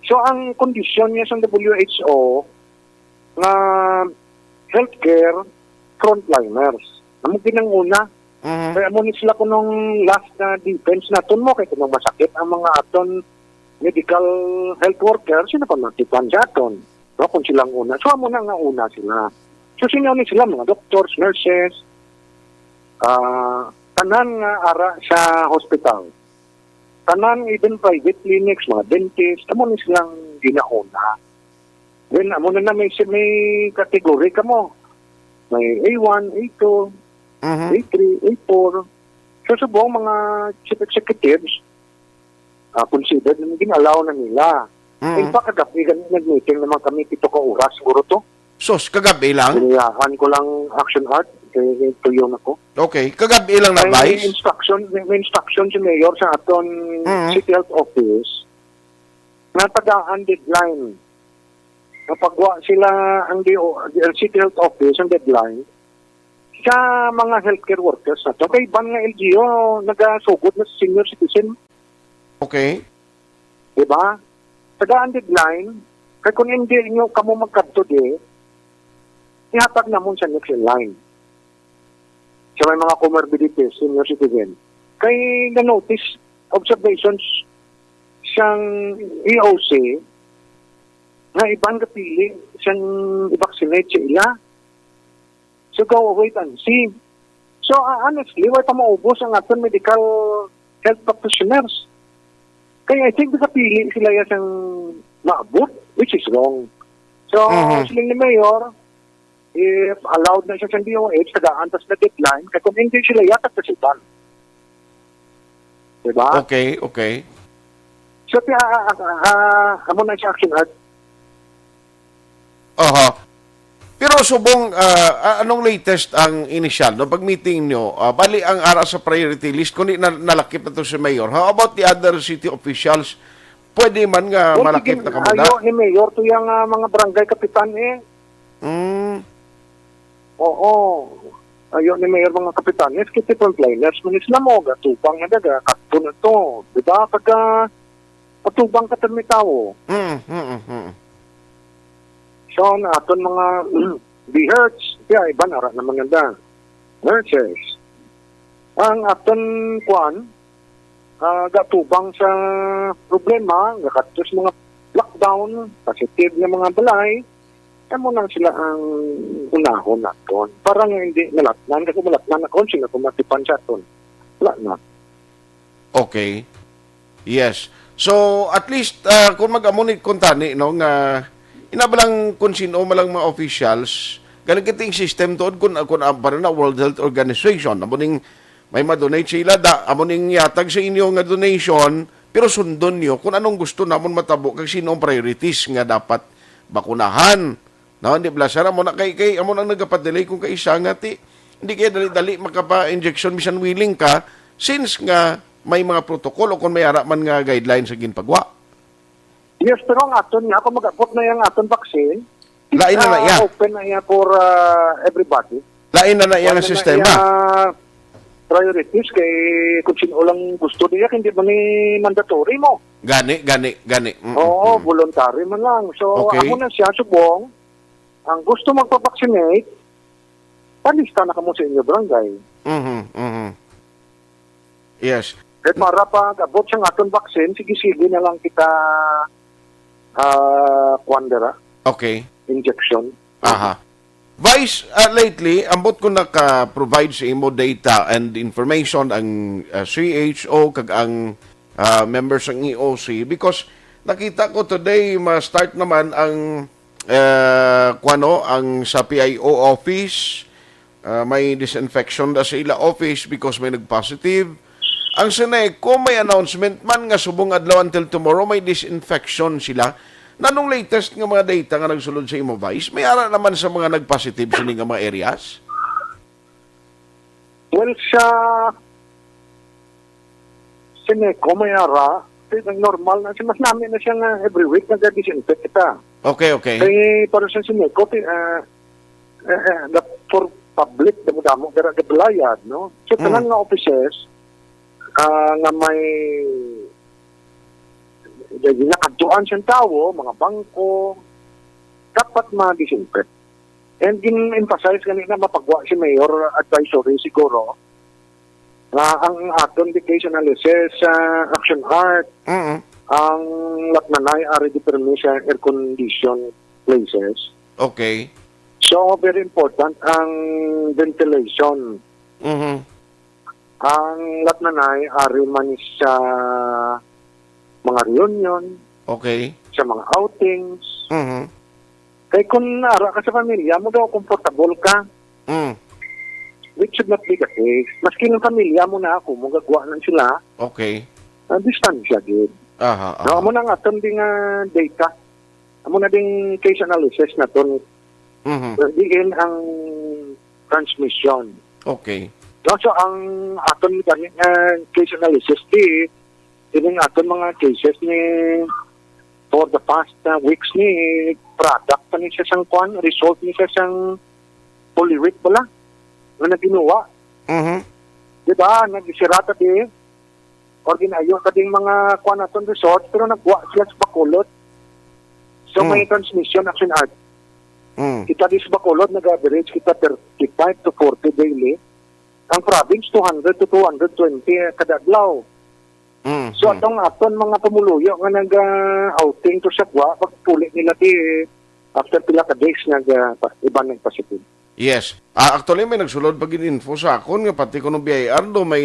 So, ang kondisyon niya sa WHO na healthcare frontliners. Namun pinanguna, kaya mo ni sila kung nung last na defense natin mo, kaya kung masakit ang mga aton medical health workers, sino pa matipan sa aton? No, kung silang una. So, amo na nga una sila. So, sinyaw sila, mga doctors, nurses, tanan nga ara sa hospital. Tanan, even private clinics, mga dentist, amo ni silang ginauna. Then, amo na may kategory ka mo. May A1, A2, A3, A4. So, sa buong mga chief executives, considered na ginalaw na nila. In fact, kagabi nag-meeting naman kami 7 ka oras siguro to. Sos, kagabi lang? Siniyahan ko lang Action Art. Kaya tuyo na ko. Okay. Kagabi lang na, Vice? May instruction si Mayor sa aton City Health Office na tagaan deadline. Napagwa sila ang City Health Office ang deadline sa mga healthcare workers na to. Kaya ibang nga LGO nagasugod na sa senior citizen. Okay. Diba? Tagaan deadline, kaya kung hindi nyo kamo magkabto di, ihatag na mo sa next in line. Sa may mga comorbidities, senior citizen. Kaya na-notice, observations siyang EOC na ibang kapili siyang i-vaccinate siya ila. So go wait and see. So honestly, why pa maubos ang ating medical health practitioners? Kaya I think nakapili sila yung maabot, which is wrong. So, silang ni Mayor, if allowed na siya sa DOH, tagaan-tas na deadline, kaya kung hindi sila yatak na sitan. Diba? Okay. So, amo na siya Action Art. Pero subong, anong latest ang initial? No? Pag meeting nyo, bali ang ara sa priority list, kundi nalakip na to si Mayor. How about the other city officials? Pwede man nga malakip na kamuna? Ayaw ni Mayor, to yung mga barangay kapitan Oo. Ayaw ni Mayor mga kapitan. Yes, kita frontliners, manis na mo, gatubang na daga, kakto na to. Diba? Pagka patubang ka may tao. So, na aton mga Hertz, kaya iba nara na maganda. Nurses. Ang aton kuan, gatubang sa problema, gakatos mga lockdown, positive na mga balay, mo nang sila ang unahon naton. Parang hindi nalatnan, kasi malatnan ako, sila kumatipan sa aton. Wala na. Okay. Yes. So, at least, kung mag-amunit kontani, no, nga, inabalang kung sino malang mga officials, galing kiting system to, kung parang na World Health Organization, amuning may ma-donate sila, amuning yatag sa inyo nga donation, pero sundon nyo kung anong gusto namon matabo, kag sino ang priorities nga dapat bakunahan. No, hindi blasar, amo na kay amo nang nagapadelay kung kaisa nga ti, hindi kaya dali-dali makapa-injection, bisan willing ka, since nga may mga protocol o kung may araman nga guidelines sa ginpagwa. Yes, pero ang aton nga, kung mag-apot na yung aton vaccine, lain na na iya. Open na iya for everybody. Lain na na iya nga sistema. Priorities kay kung sino lang gusto niya, hindi ba ni mandatory mo? Gani. Oo, voluntary man lang. So, Okay. amo na siya, subong, ang gusto magpa-vaccinate, palista na kamo sa inyo barangay. Yes. At para pag abot siyang aton vaccine, sige-sige na lang kita kuandera. Okay. Injection. Aha. Vice, lately, ambot ko naka-provide sa imo data and information ang CHO kag ang members ng EOC because nakita ko today ma-start naman ang ang sa PIO office, may disinfection na sa ila office because may nag-positive. Ang Seneco may announcement man nga subong adlaw until tomorrow may disinfection sila. Nanong latest nga mga data nga nagsulod sa imo Vice, may ara naman sa mga nag-positive sini nga mga areas? Well, sa Seneco may ara, normal na siya, mas namin na siya nga every week nag-disinfect kita. Okay. Kaya para sa Seneco, for public, damo-damo, gara gabelayad, no? So, tanan nga offices, nga may nakatuan siyang tao, mga bangko, dapat ma-disinfect. And gin-emphasize kanina, mapagwa si Mayor Advisory siguro, ang aton vacation analysis sa Aksyon Art, ang latnanay ari determine sa air condition places. Okay. So, very important ang ventilation. Ang latnanay ari man sa mga reunion. Okay. Sa mga outings. Kaya kung nara ka sa pamilya mo daw, comfortable ka. Which should not be the case. Maski ng pamilya mo na ako, magagawa na sila. Okay. Distansya din. No, amo na nga, itong ding data. Amo na ding case analysis na itong diin ang transmission. Okay. No, so, ang aton case analysis din aton mga cases ni for the past weeks ni product pa ni siya sang kwan, result ni siya sang polyrate pala nga naginawa. Diba, nagsirata di or ginayo ka ding mga kwan aton resort pero nagwa sila sa Bacolod. So may transmission action art. Kita di sa Bacolod nag-average kita 35 to 40 daily. Ang province 200 to 220 kada adlaw. So atong aton mga pamuluyo nga nag-outing to sa kwa pagpuli nila di after pila ka days iba nag-positive. Yes. Actually, may nagsulod pag info sa akon nga pati ko ng BIR do may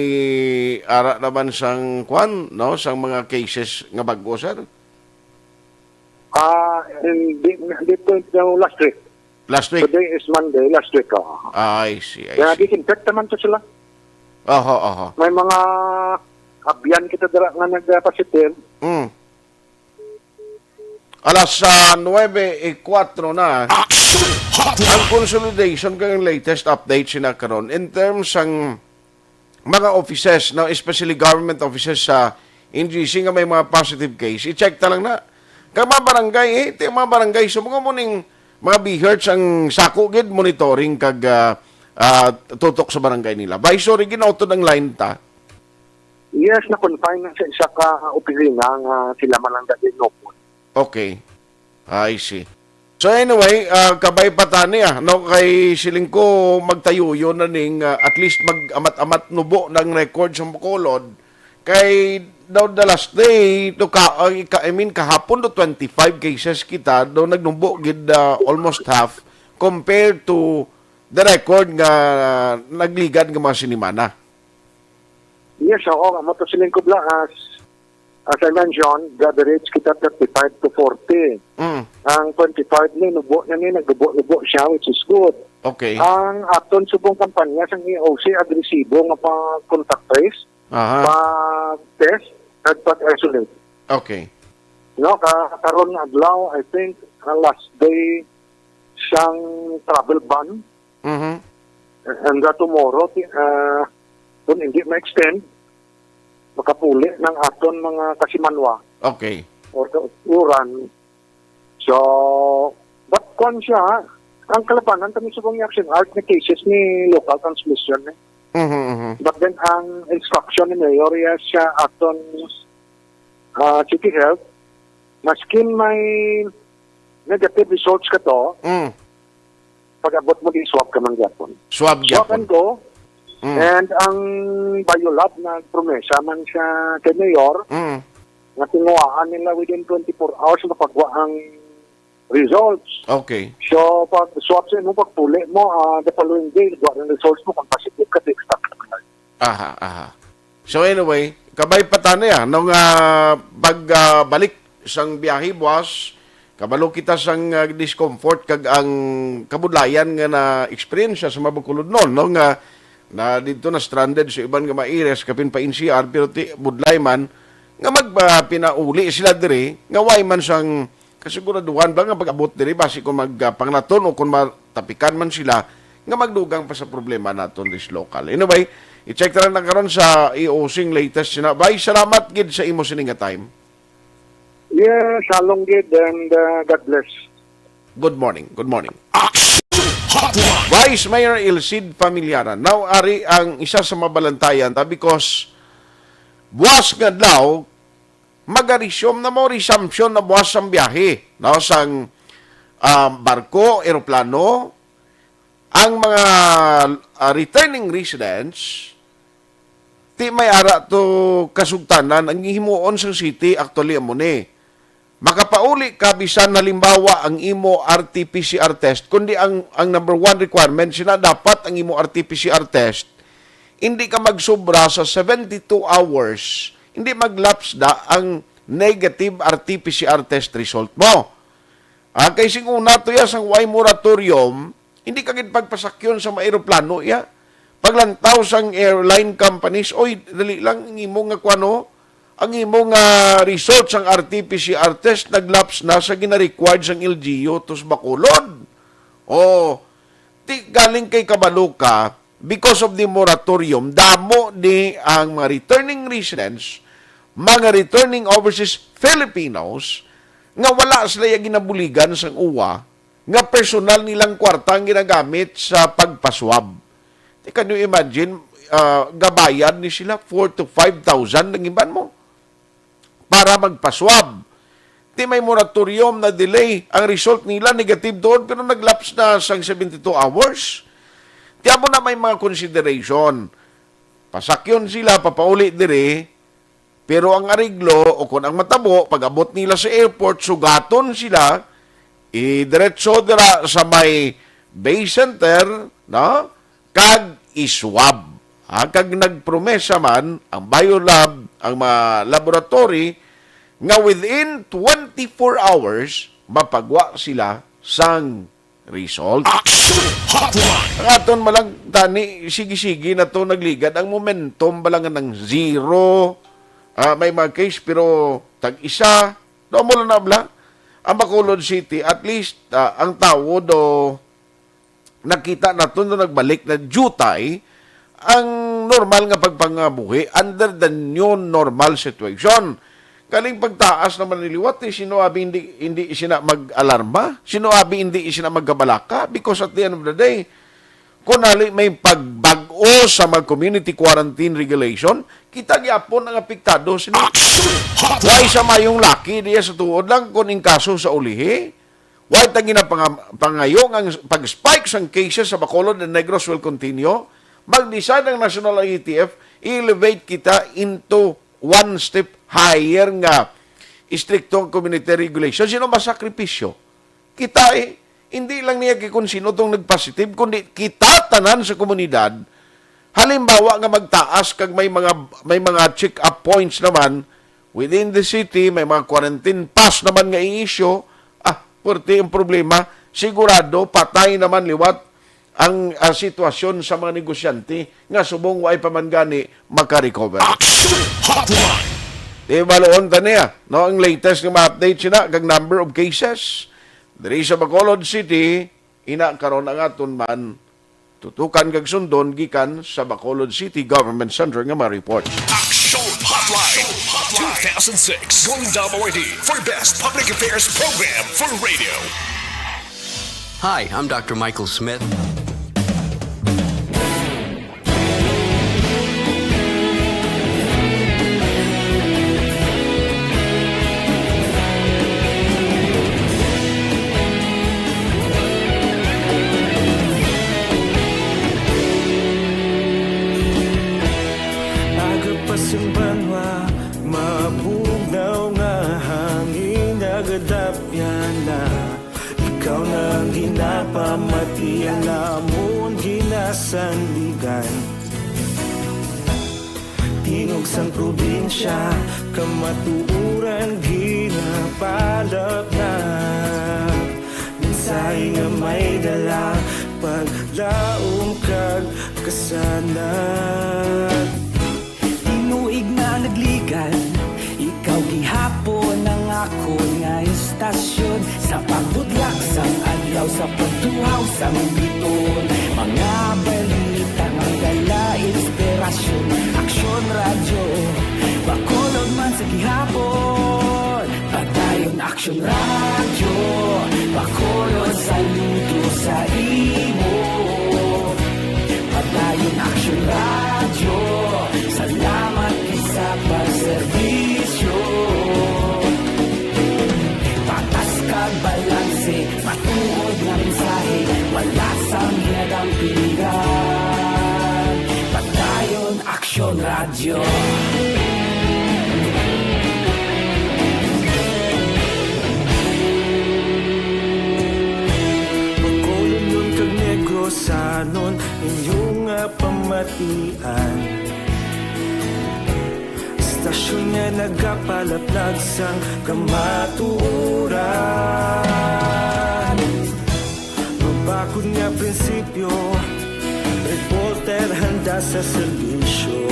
ara naman sang kwan, no? Sang mga cases nga bago, sir? Dito last week. Last week? Today is Monday, last week. I see. Kaya disinfect naman to sila. May mga abyan kita dira nga nag-positive. Alas 9:04 na. Ang consolidation kang latest update sinakaroon in terms ng mga offices, no, especially government offices sa NGC nga may mga positive case, i-check ta lang na. Kaya mga barangay, mga barangay, so mga muning mga BHERTS ang sako gid monitoring kag tutok sa barangay nila. By sorry, ginauto ng line ta. Yes, na-confine na sa isa ka opisina nga sila man lang dati inopon. Okay. I see. So anyway, kabay pa tani no, kay siling ko magtayuyo na ning at least mag-amat-amat nubo ng record sa Bacolod. Kay daw the last day, to kahapon do 25 cases kita, daw nagnubo gid almost half compared to the record nga nagligad nga mga sinimana. Yes, oo. Mo to siling ko bla as I mentioned, the average kita 35 to 40. Ang 25 ni nubo na ni nagbubo siya, which is good. Okay. Ang aton subong kampanya sa EOC agresibo nga pa contact trace, pa test at pa isolate. Okay. No, karon nga adlaw, I think last day siyang travel ban. And tomorrow kung hindi ma-extend, makapuli ng aton mga kasimanwa. Okay. Or kauturan. So, but kung siya, ang kalabanan kami sa pong action art na cases ni local transmission. But then, ang instruction ni Mayor siya aton City Health, maskin may negative results ka to, pag-abot mo di-swab ka man gyapon. Swab Swab and go. And ang biolab na promesa man siya kay Mayor, na tinuwaan nila within 24 hours mapagwa ang results. Okay. So, pag swab sa mo, pagpuli mo, the following day, doon ang results mo, kung positive ka, expect ka. So anyway, kabay pa tani nung pagbalik sang biyahe buwas, kabalo kita sang discomfort kag ang kabudlayan nga na experience sa Bacolod noon, no, nga na dito na stranded sa iban nga maires kapin pa NCR pero budlay man nga magpinauli sila diri nga way man sang kasiguraduhan ba nga pag-abot diri basi kung magpanglaton o kung matapikan man sila nga magdugang pa sa problema naton this local. Anyway, i-check na lang karon sa EOC latest sina. Bye, salamat gid sa imo sining nga time. Yeah, shalom gid and God bless. Good morning. Good morning. Vice Mayor Ilcid Familiaran. Now, ari ang isa sa mabalantayan because buwas nga daw mag-resume na mo resumption na buwas ang biyahe. No? Sang barko, eroplano, ang mga returning residents, ti may ara to kasugtanan, ang himuon sa city, actually amo ni. Makapauli ka bisan halimbawa ang imo RT-PCR test, kundi ang number one requirement, sina dapat ang imo RT-PCR test, hindi ka magsubra sa 72 hours, hindi maglapse da ang negative RT-PCR test result mo. Kay sing una to ya sang way moratorium, hindi ka gid pagpasakyon sa maeroplano ya. Paglantaw sang airline companies, oy, dali lang ang imo nga kuano, ang imong result sang RT-PCR test naglaps na sa gina-required sang LGU tos Bacolod. Ti galing kay Kabaluka because of the moratorium, damo ni ang mga returning residents, mga returning overseas Filipinos, nga wala sila yung ginabuligan sang uwa, nga personal nilang kwarta ang ginagamit sa pagpaswab. Can you imagine, gabayan ni sila 4,000 to 5,000 ng iban mo para magpaswab. Di may moratorium na delay. Ang result nila negative doon pero naglapse na sang 72 hours. Tiyan mo na may mga consideration. Pasakyon sila, papauli dire, pero ang ariglo o kung ang matabo, pag-abot nila sa airport, sugaton sila, diretso dira sa may base center, no? Kag iswab. Kag nagpromesa man ang biolab, ang mga laboratory, nga within 24 hours, mapagwa sila sang result. Ang aton malang tani, sige-sige na to nagligad. Ang momentum balangan ng zero. May mga case pero tag-isa. Doon mo lang na bla. Ang Bacolod City, at least ang tao do nakita na to na nagbalik na jutay ang normal nga pagpangabuhi under the new normal situation. Kaling pagtaas naman niliwat, sino abi hindi sina mag-alarma? Sino abi hindi sina magkabalaka? Because at the end of the day, kung may pagbago sa mga community quarantine regulation, kita gyapon ang apektado sino. Why sa mayong laki diya sa tuod lang kung in kaso sa ulihi? While tangina pangayong ang pag-spike sang cases sa Bacolod and Negros will continue, mag-decide ang National IETF, elevate kita into one step higher nga istriktong community regulation. Sino masakripisyo? Kita hindi lang niya kung sino itong nag-positive, kundi kita tanan sa komunidad. Halimbawa nga magtaas kag may mga check-up points naman within the city, may mga quarantine pass naman nga i-issue. Pwerte ang problema, sigurado patay naman liwat ang sitwasyon sa mga negosyante nga subong way pa man gani makarecover. Aksyon Hotline. Di baloon ta niya, no? Ang latest nga ma-update sila kag number of cases diri sa Bacolod City, ina karon ang aton man tutukan kag sundon gikan sa Bacolod City Government Center nga ma-report. Aksyon Hotline 2006 Golden Award for Best Public Affairs Program for Radio. Hi, I'm Dr. Michael Smith. Agapasumbanwa, mabugnaw nga hangin nagadapyan na. Ikaw na ang ginapamatian namon ginasandigan. Tingog sang probinsya, kamatuuran ginapalap na. Minsay nga may dala, paglaom kag kasanat. Tinuig na nagligan, ikaw gihapon ang ako nga istasyon. Sa pagbudlak sang adlaw, sa pagtuhaw sang biton. Mga balita nga dala inspirasyon. Aksyon radyo, Bacolod man sa gihapon. Padayon Aksyon radyo, Bacolod saludo sa imo. Padayon Aksyon radyo, salamat sa pagserbisyo. Patas kag balanse, matuod nga mensahe, wala sang ginadampingan. Padayon Aksyon radyo. Bacolod nun kag Negros sanon inyong pamatian. Stasyon nga nagapalaplag sang kamatuuran. Mabakod nga prinsipyo, reporter handa sa serbisyo.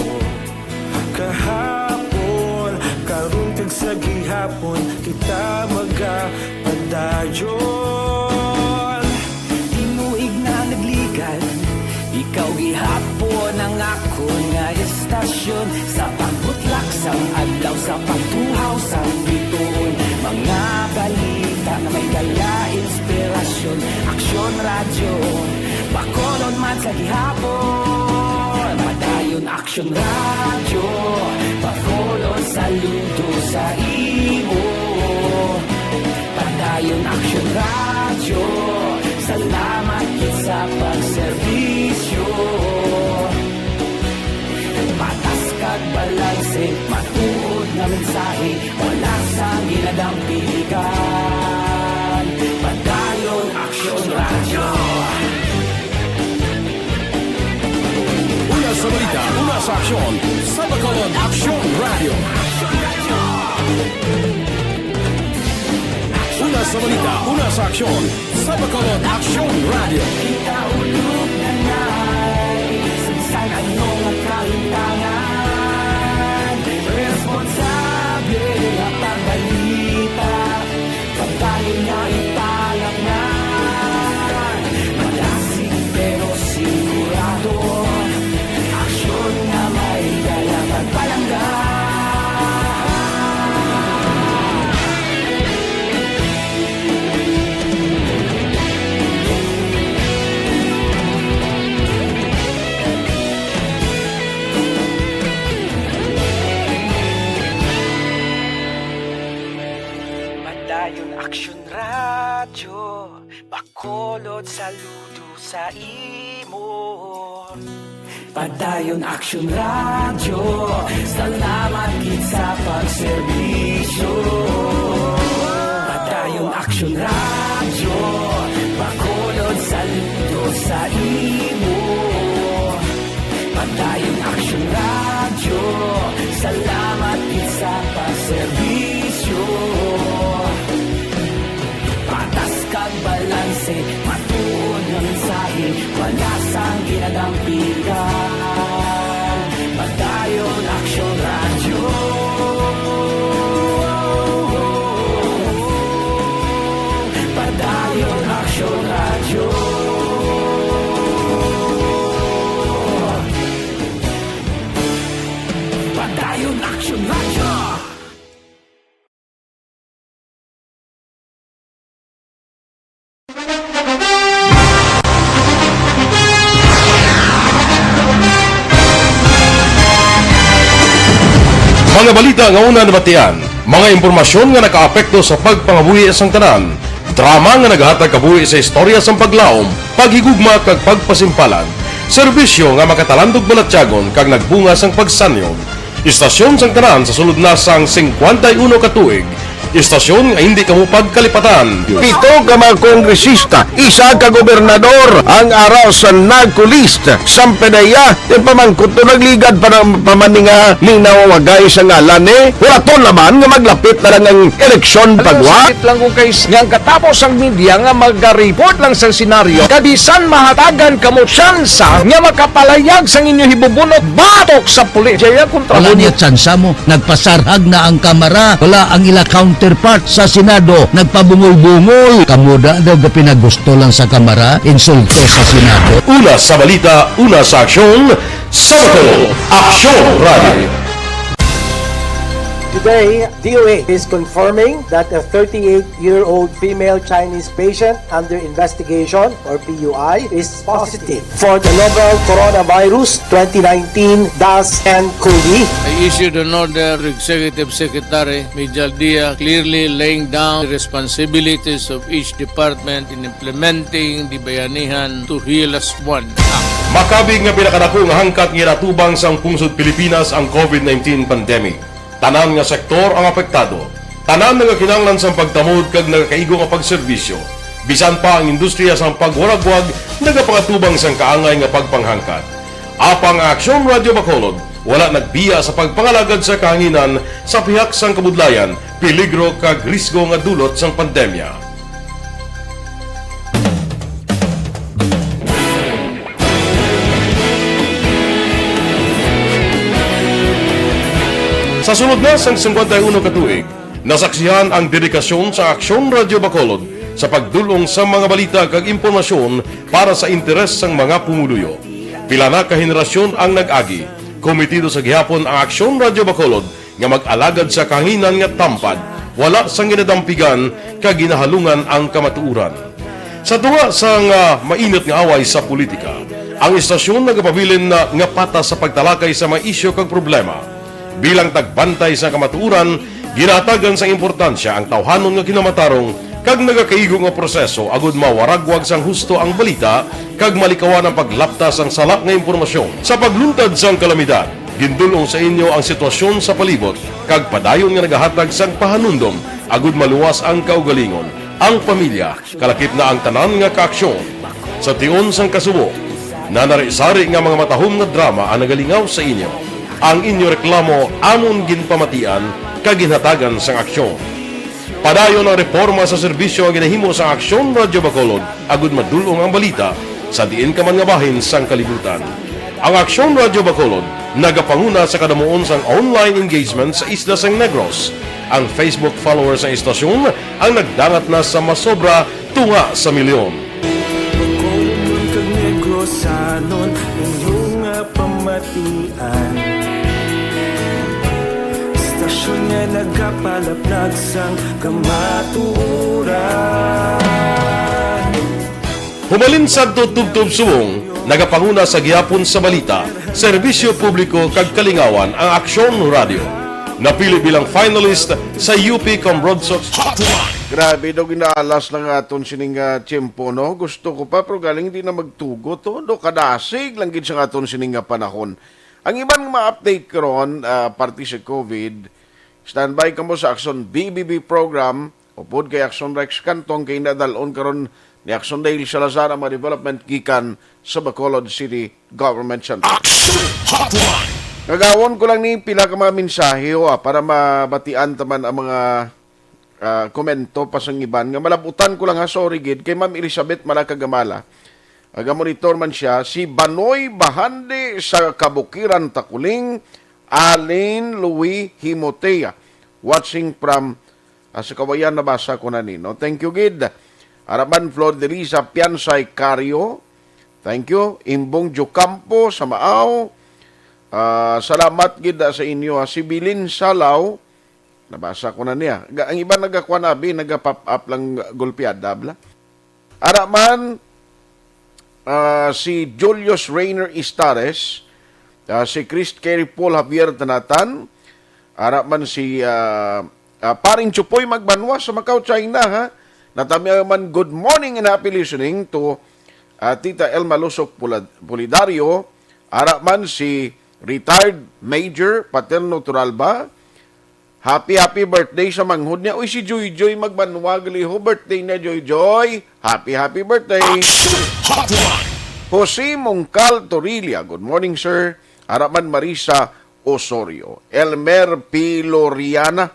Kahapon, karun kag sa gihapon, kita magapadayon. Tinuig na nagligan, ikaw gihapon ang ako nga istasyon. Sa pagbutlak sang adlaw, sa pagtuhaw sang biton. Mga balita na may dala inspirasyon. Aksyon radyo, Bacolod man sa gihapon. Padayon Aksyon radyo, Bacolod saludo sa imo. Padayon Aksyon radyo, salamat sa pagserbisyo. Patas kag balanse, matuod na mensahe, wala sa ginadampilikan. Padayon Aksyon radyo. Una sa balita, una sa aksyon, sa Bacolod Aksyon Radio. Una sa balita, una sa aksyon, sa Bacolod Aksyon Radio. Kita ulog na na'y sansan anong ang kahintangan. Responsable at ang balita, pagkain na ipalang na. Malasig pero sigurado, aksyon na may dalaman palangga. Padayon Aksyon Radyo, Bacolod saludo sa imo. Padayon Aksyon Radyo, salamat gid sa pagserbisyo. Padayon Aksyon Radyo, Bacolod saludo sa imo. Padayon Aksyon Radyo, salamat gid sa pagserbisyo. Patas kag balanse, matuod ng mensahe, wala sang ginadampigan. Padayon Aksyon Radyo. Padayon Aksyon Radyo. Padayon Aksyon Radyo. Mga balita nga una nabatian, mga impormasyon nga nakaapekto sa pagpangabuhi sang tanan, drama nga naghatag kabuhi sa istorya sang paglaom, paghigugma kag pagpasimpalan, serbisyo nga makatalandog balatyagon kag nagbunga sang pagsanyog, istasyon sang tanan sa sulod na sang 51 ka tuig, istasyon nga hindi kamupag kalipatan. 7 ka mga kongresista, 1 ka gobernador ang araw sa nagkulist sa pedaya yung pamangkot to nagligad para pamaninga ning nawagay sa ngalan wala to naman nga maglapit na lang ang eleksyon pagwa. Sakit lang kung kays nga katapos ang media nga mag-report lang sa senaryo kabisan mahatagan kamo tsansa nga makapalayag sang inyo hibubunot batok sa pulis. Jaya kontra Wala niya tsansa mo, nagpasarhag na ang kamera, wala ang ila counterpart sa Senado, nagpabungol-bungol. Kamuda daw ga pinagusto lang sa kamera, insulto sa Senado. Una sa balita, una sa aksyon, sa Aksyon Radio. Today, DOA is confirming that a 38-year-old female Chinese patient under investigation, or PUI, is positive for the novel coronavirus 2019-10-CoV. I issued an order to Executive Secretary Major Dia clearly laying down the responsibilities of each department in implementing the Bayanihan to Heal as One Act. Makabig nga pinakadako nga hangkat nga natubang sang pungsod Pilipinas ang COVID-19 pandemic. Tanan nga sektor ang apektado. Tanan nga kinahanglan sang pagtamod kag nagakaigo nga pagserbisyo. Bisan pa ang industriya sang pagwaragwag nagapangatubang sang kaangay nga pagpanghangkat. Apang Aksyon Radio Bacolod wala nagbiya sa pagpangalagad sa kahanginan sa pihak sang kabudlayan, peligro kag risgo nga dulot sang pandemya. Sa sunod na sang 51 ka tuig, nasaksihan ang dedikasyon sa Aksyon Radio Bacolod sa pagdulong sa mga balita kag impormasyon para sa interes sang mga pumuluyo. Pila na ka henerasyon ang nag-agi, komitido sa gihapon ang Aksyon Radio Bacolod nga mag-alagad sa kahanginan nga tampad, wala sang ginadampigan kag ginahalungan ang kamatuuran. Sa tunga sang mainit nga away sa politika, ang istasyon nagapabilin na nga patas sa pagtalakay sa mga isyu kag problema. Bilang tagbantay sa kamatuuran, ginatagan sa importansya ang tawhanon nga kinamatarong kag nagakaigo nga proseso agud mawaragwag sang husto ang balita kag malikawan ang paglaptas ang salak nga impormasyon. Sa pagluntad sang kalamidad, gindulong sa inyo ang sitwasyon sa palibot kag padayon nga nagahatag sang pahanundom agud maluwas ang kaugalingon, ang pamilya, kalakip na ang tanan nga kaaksyon. Sa tion sang kasubo, nanari-sari nga mga matahom nga drama ang nagalingaw sa inyo. Ang inyo reklamo amon ginpamatian kag ginhatagan sang aksyon. Padayon ang reforma sa serbisyo ang ginahimo sa Aksyon Radio Bacolod agud madulong ang balita sa diin ka man nga bahin sang kalibutan. Ang Aksyon Radio Bacolod nagapanguna sa kadamuon sang online engagement sa isla sang Negros. Ang Facebook followers sa istasyon ang nagdangat na sa masobra tunga sa milyon. Bacolod kag Negros sanon inyong pamatian. Istasyon nga nagapalaplag sang kamaturan. Humalin sa tutubtub subong, nagapanguna sa gihapon sa balita, serbisyo publiko kag kalingawan ang Aksyon Radio. Napili bilang finalist sa UP Combrodsok Hotline. Grabe daw ginaalas lang aton sining tiyempo, no? Gusto ko pa, pero galing di na magtugo to. Do, kadasig lang gid sa aton sining panahon. Ang ibang ma-update karon party sa COVID, standby ka mo sa Aksyon BBB program, upod kay Aksyon Rex Cantong, kay nadalon karon ni Aksyon Dale Salazar ang mga development gikan sa Bacolod City Government Center. Aksyon Hotline! Nagawon ko lang ni pila ka mga mensahe para mabatian taman ang mga komento pa sa iban nga malabutan ko lang sorry gid kay Ma'am Elizabeth Malakagamala. Monitor man siya si Banoy Bahande sa Kabukiran Takuling, Alin Louis Himotea watching from sa Kawayan nabasa ko na nino. Thank you gid. Araban Flor de Risa Piansay Cario. Thank you. Imbong Jocampo sa Maaw. Salamat gid sa inyo. Si Bilin Salaw nabasa ko na niya. Ang iba nagakuha na, nagpa-pop up lang gulpiada. Araman, si Julius Rainer Istares, si Chris Kerry Paul Javier Tanatan, araman si Paring Chupoy Magbanwa sa Macau, China. Ha? Natamiyaman, good morning and happy listening to Tita Elma Lusok Pulidario. Araman si retired Major Paterno Turalba. Happy birthday sa manghud niya. Uy, si Joy Joy Magbanwag liho. Birthday na Joy Joy. Happy birthday. Jose Mongcal Torilla. Good morning, sir. Araman Marisa Osorio. Elmer Piloriana.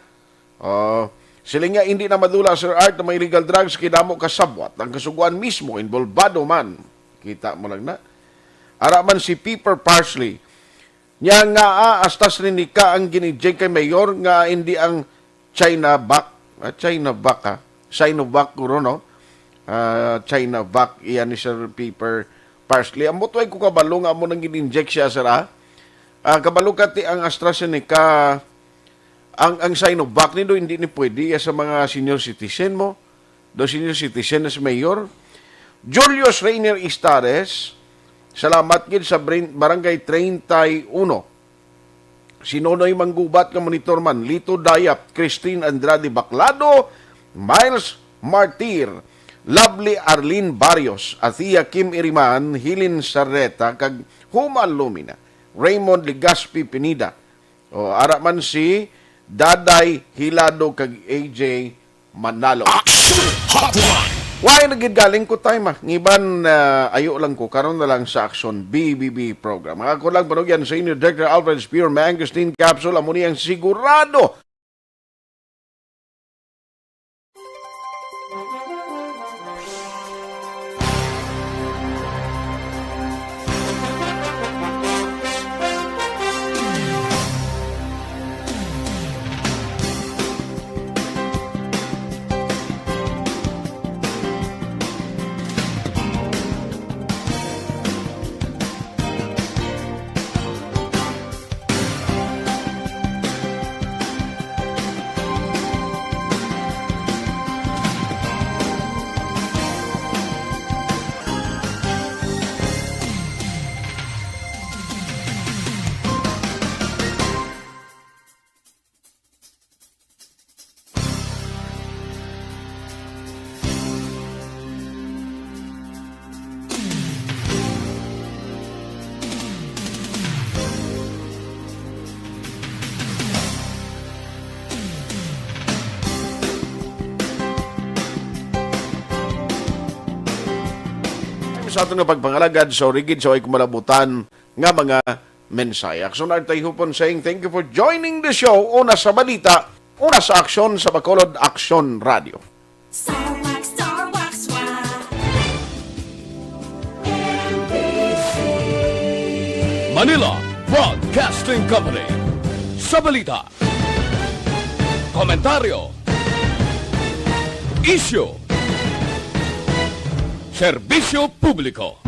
Sila nga hindi na madula, Sir Art, na may illegal drugs kidamo kasabwat. Ang kasuguan mismo, involvado man. Kita mo lang na. Araman si Pepper Parsley. Nya nga astas rin ka ang ginijay kay Mayor nga hindi ang China-Vac kuro, no? China-Vac, iyan ni Sir Pepper Parsley. Ang mutuay ko kabalo nga mo nang gininject siya, Sir, kabalo kati ang AstraZeneca, ang Sinovac ni do hindi ni pwede sa mga senior citizen mo. Do senior citizen na si Mayor. Julius Rainer Istares, salamat gid sa Barangay 31. Sinonoy Manggubat ka monitor man. Lito Dayap, Christine Andrade Baclado, Miles Martir, Lovely Arlene Barrios, Athia Kim Iriman, Hilin Sarreta, kag Human Lumina, Raymond Ligaspi Pinida. Araman si Daday Hilado kag AJ Manalo. Why nagidgaling ko time Ngiban ayo lang ko karon na lang sa Aksyon BBB program. Ako lang panugyan sa inyo Dr. Alfred Spear Mangosteen Capsule amo niyang sigurado sa ato nga pagpangalagad so rigid so ay kumalabutan nga mga mensahe. Aksyon at Tayhopon saying thank you for joining the show. Una sa balita, una sa aksyon sa Bacolod Aksyon Radio. Manila Broadcasting Company. Sa balita, komentaryo, issue, serbisyo publiko.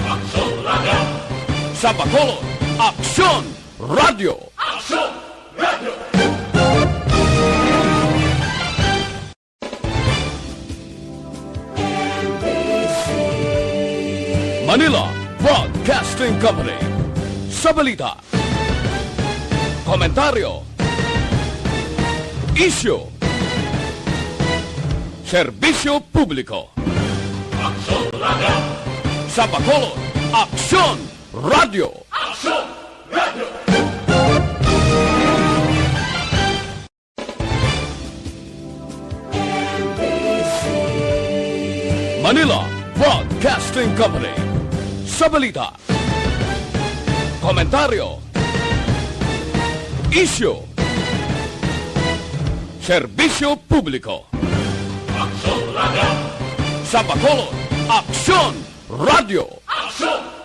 Aksyon Radio. Sa Bacolod, Aksyon Radio. Aksyon Radio. Manila Broadcasting Company. Sa balita, komentaryo, issue, Serbisyo Publiko. Aksyon Radio. Sa Bacolod, Aksyon Radio. Aksyon Radio. Manila Broadcasting Company. Sa balita, komentaryo, isyu, serbisyo publiko. Aksyon Radio. Sa Bacolod, Aksyon Radio. Aksyon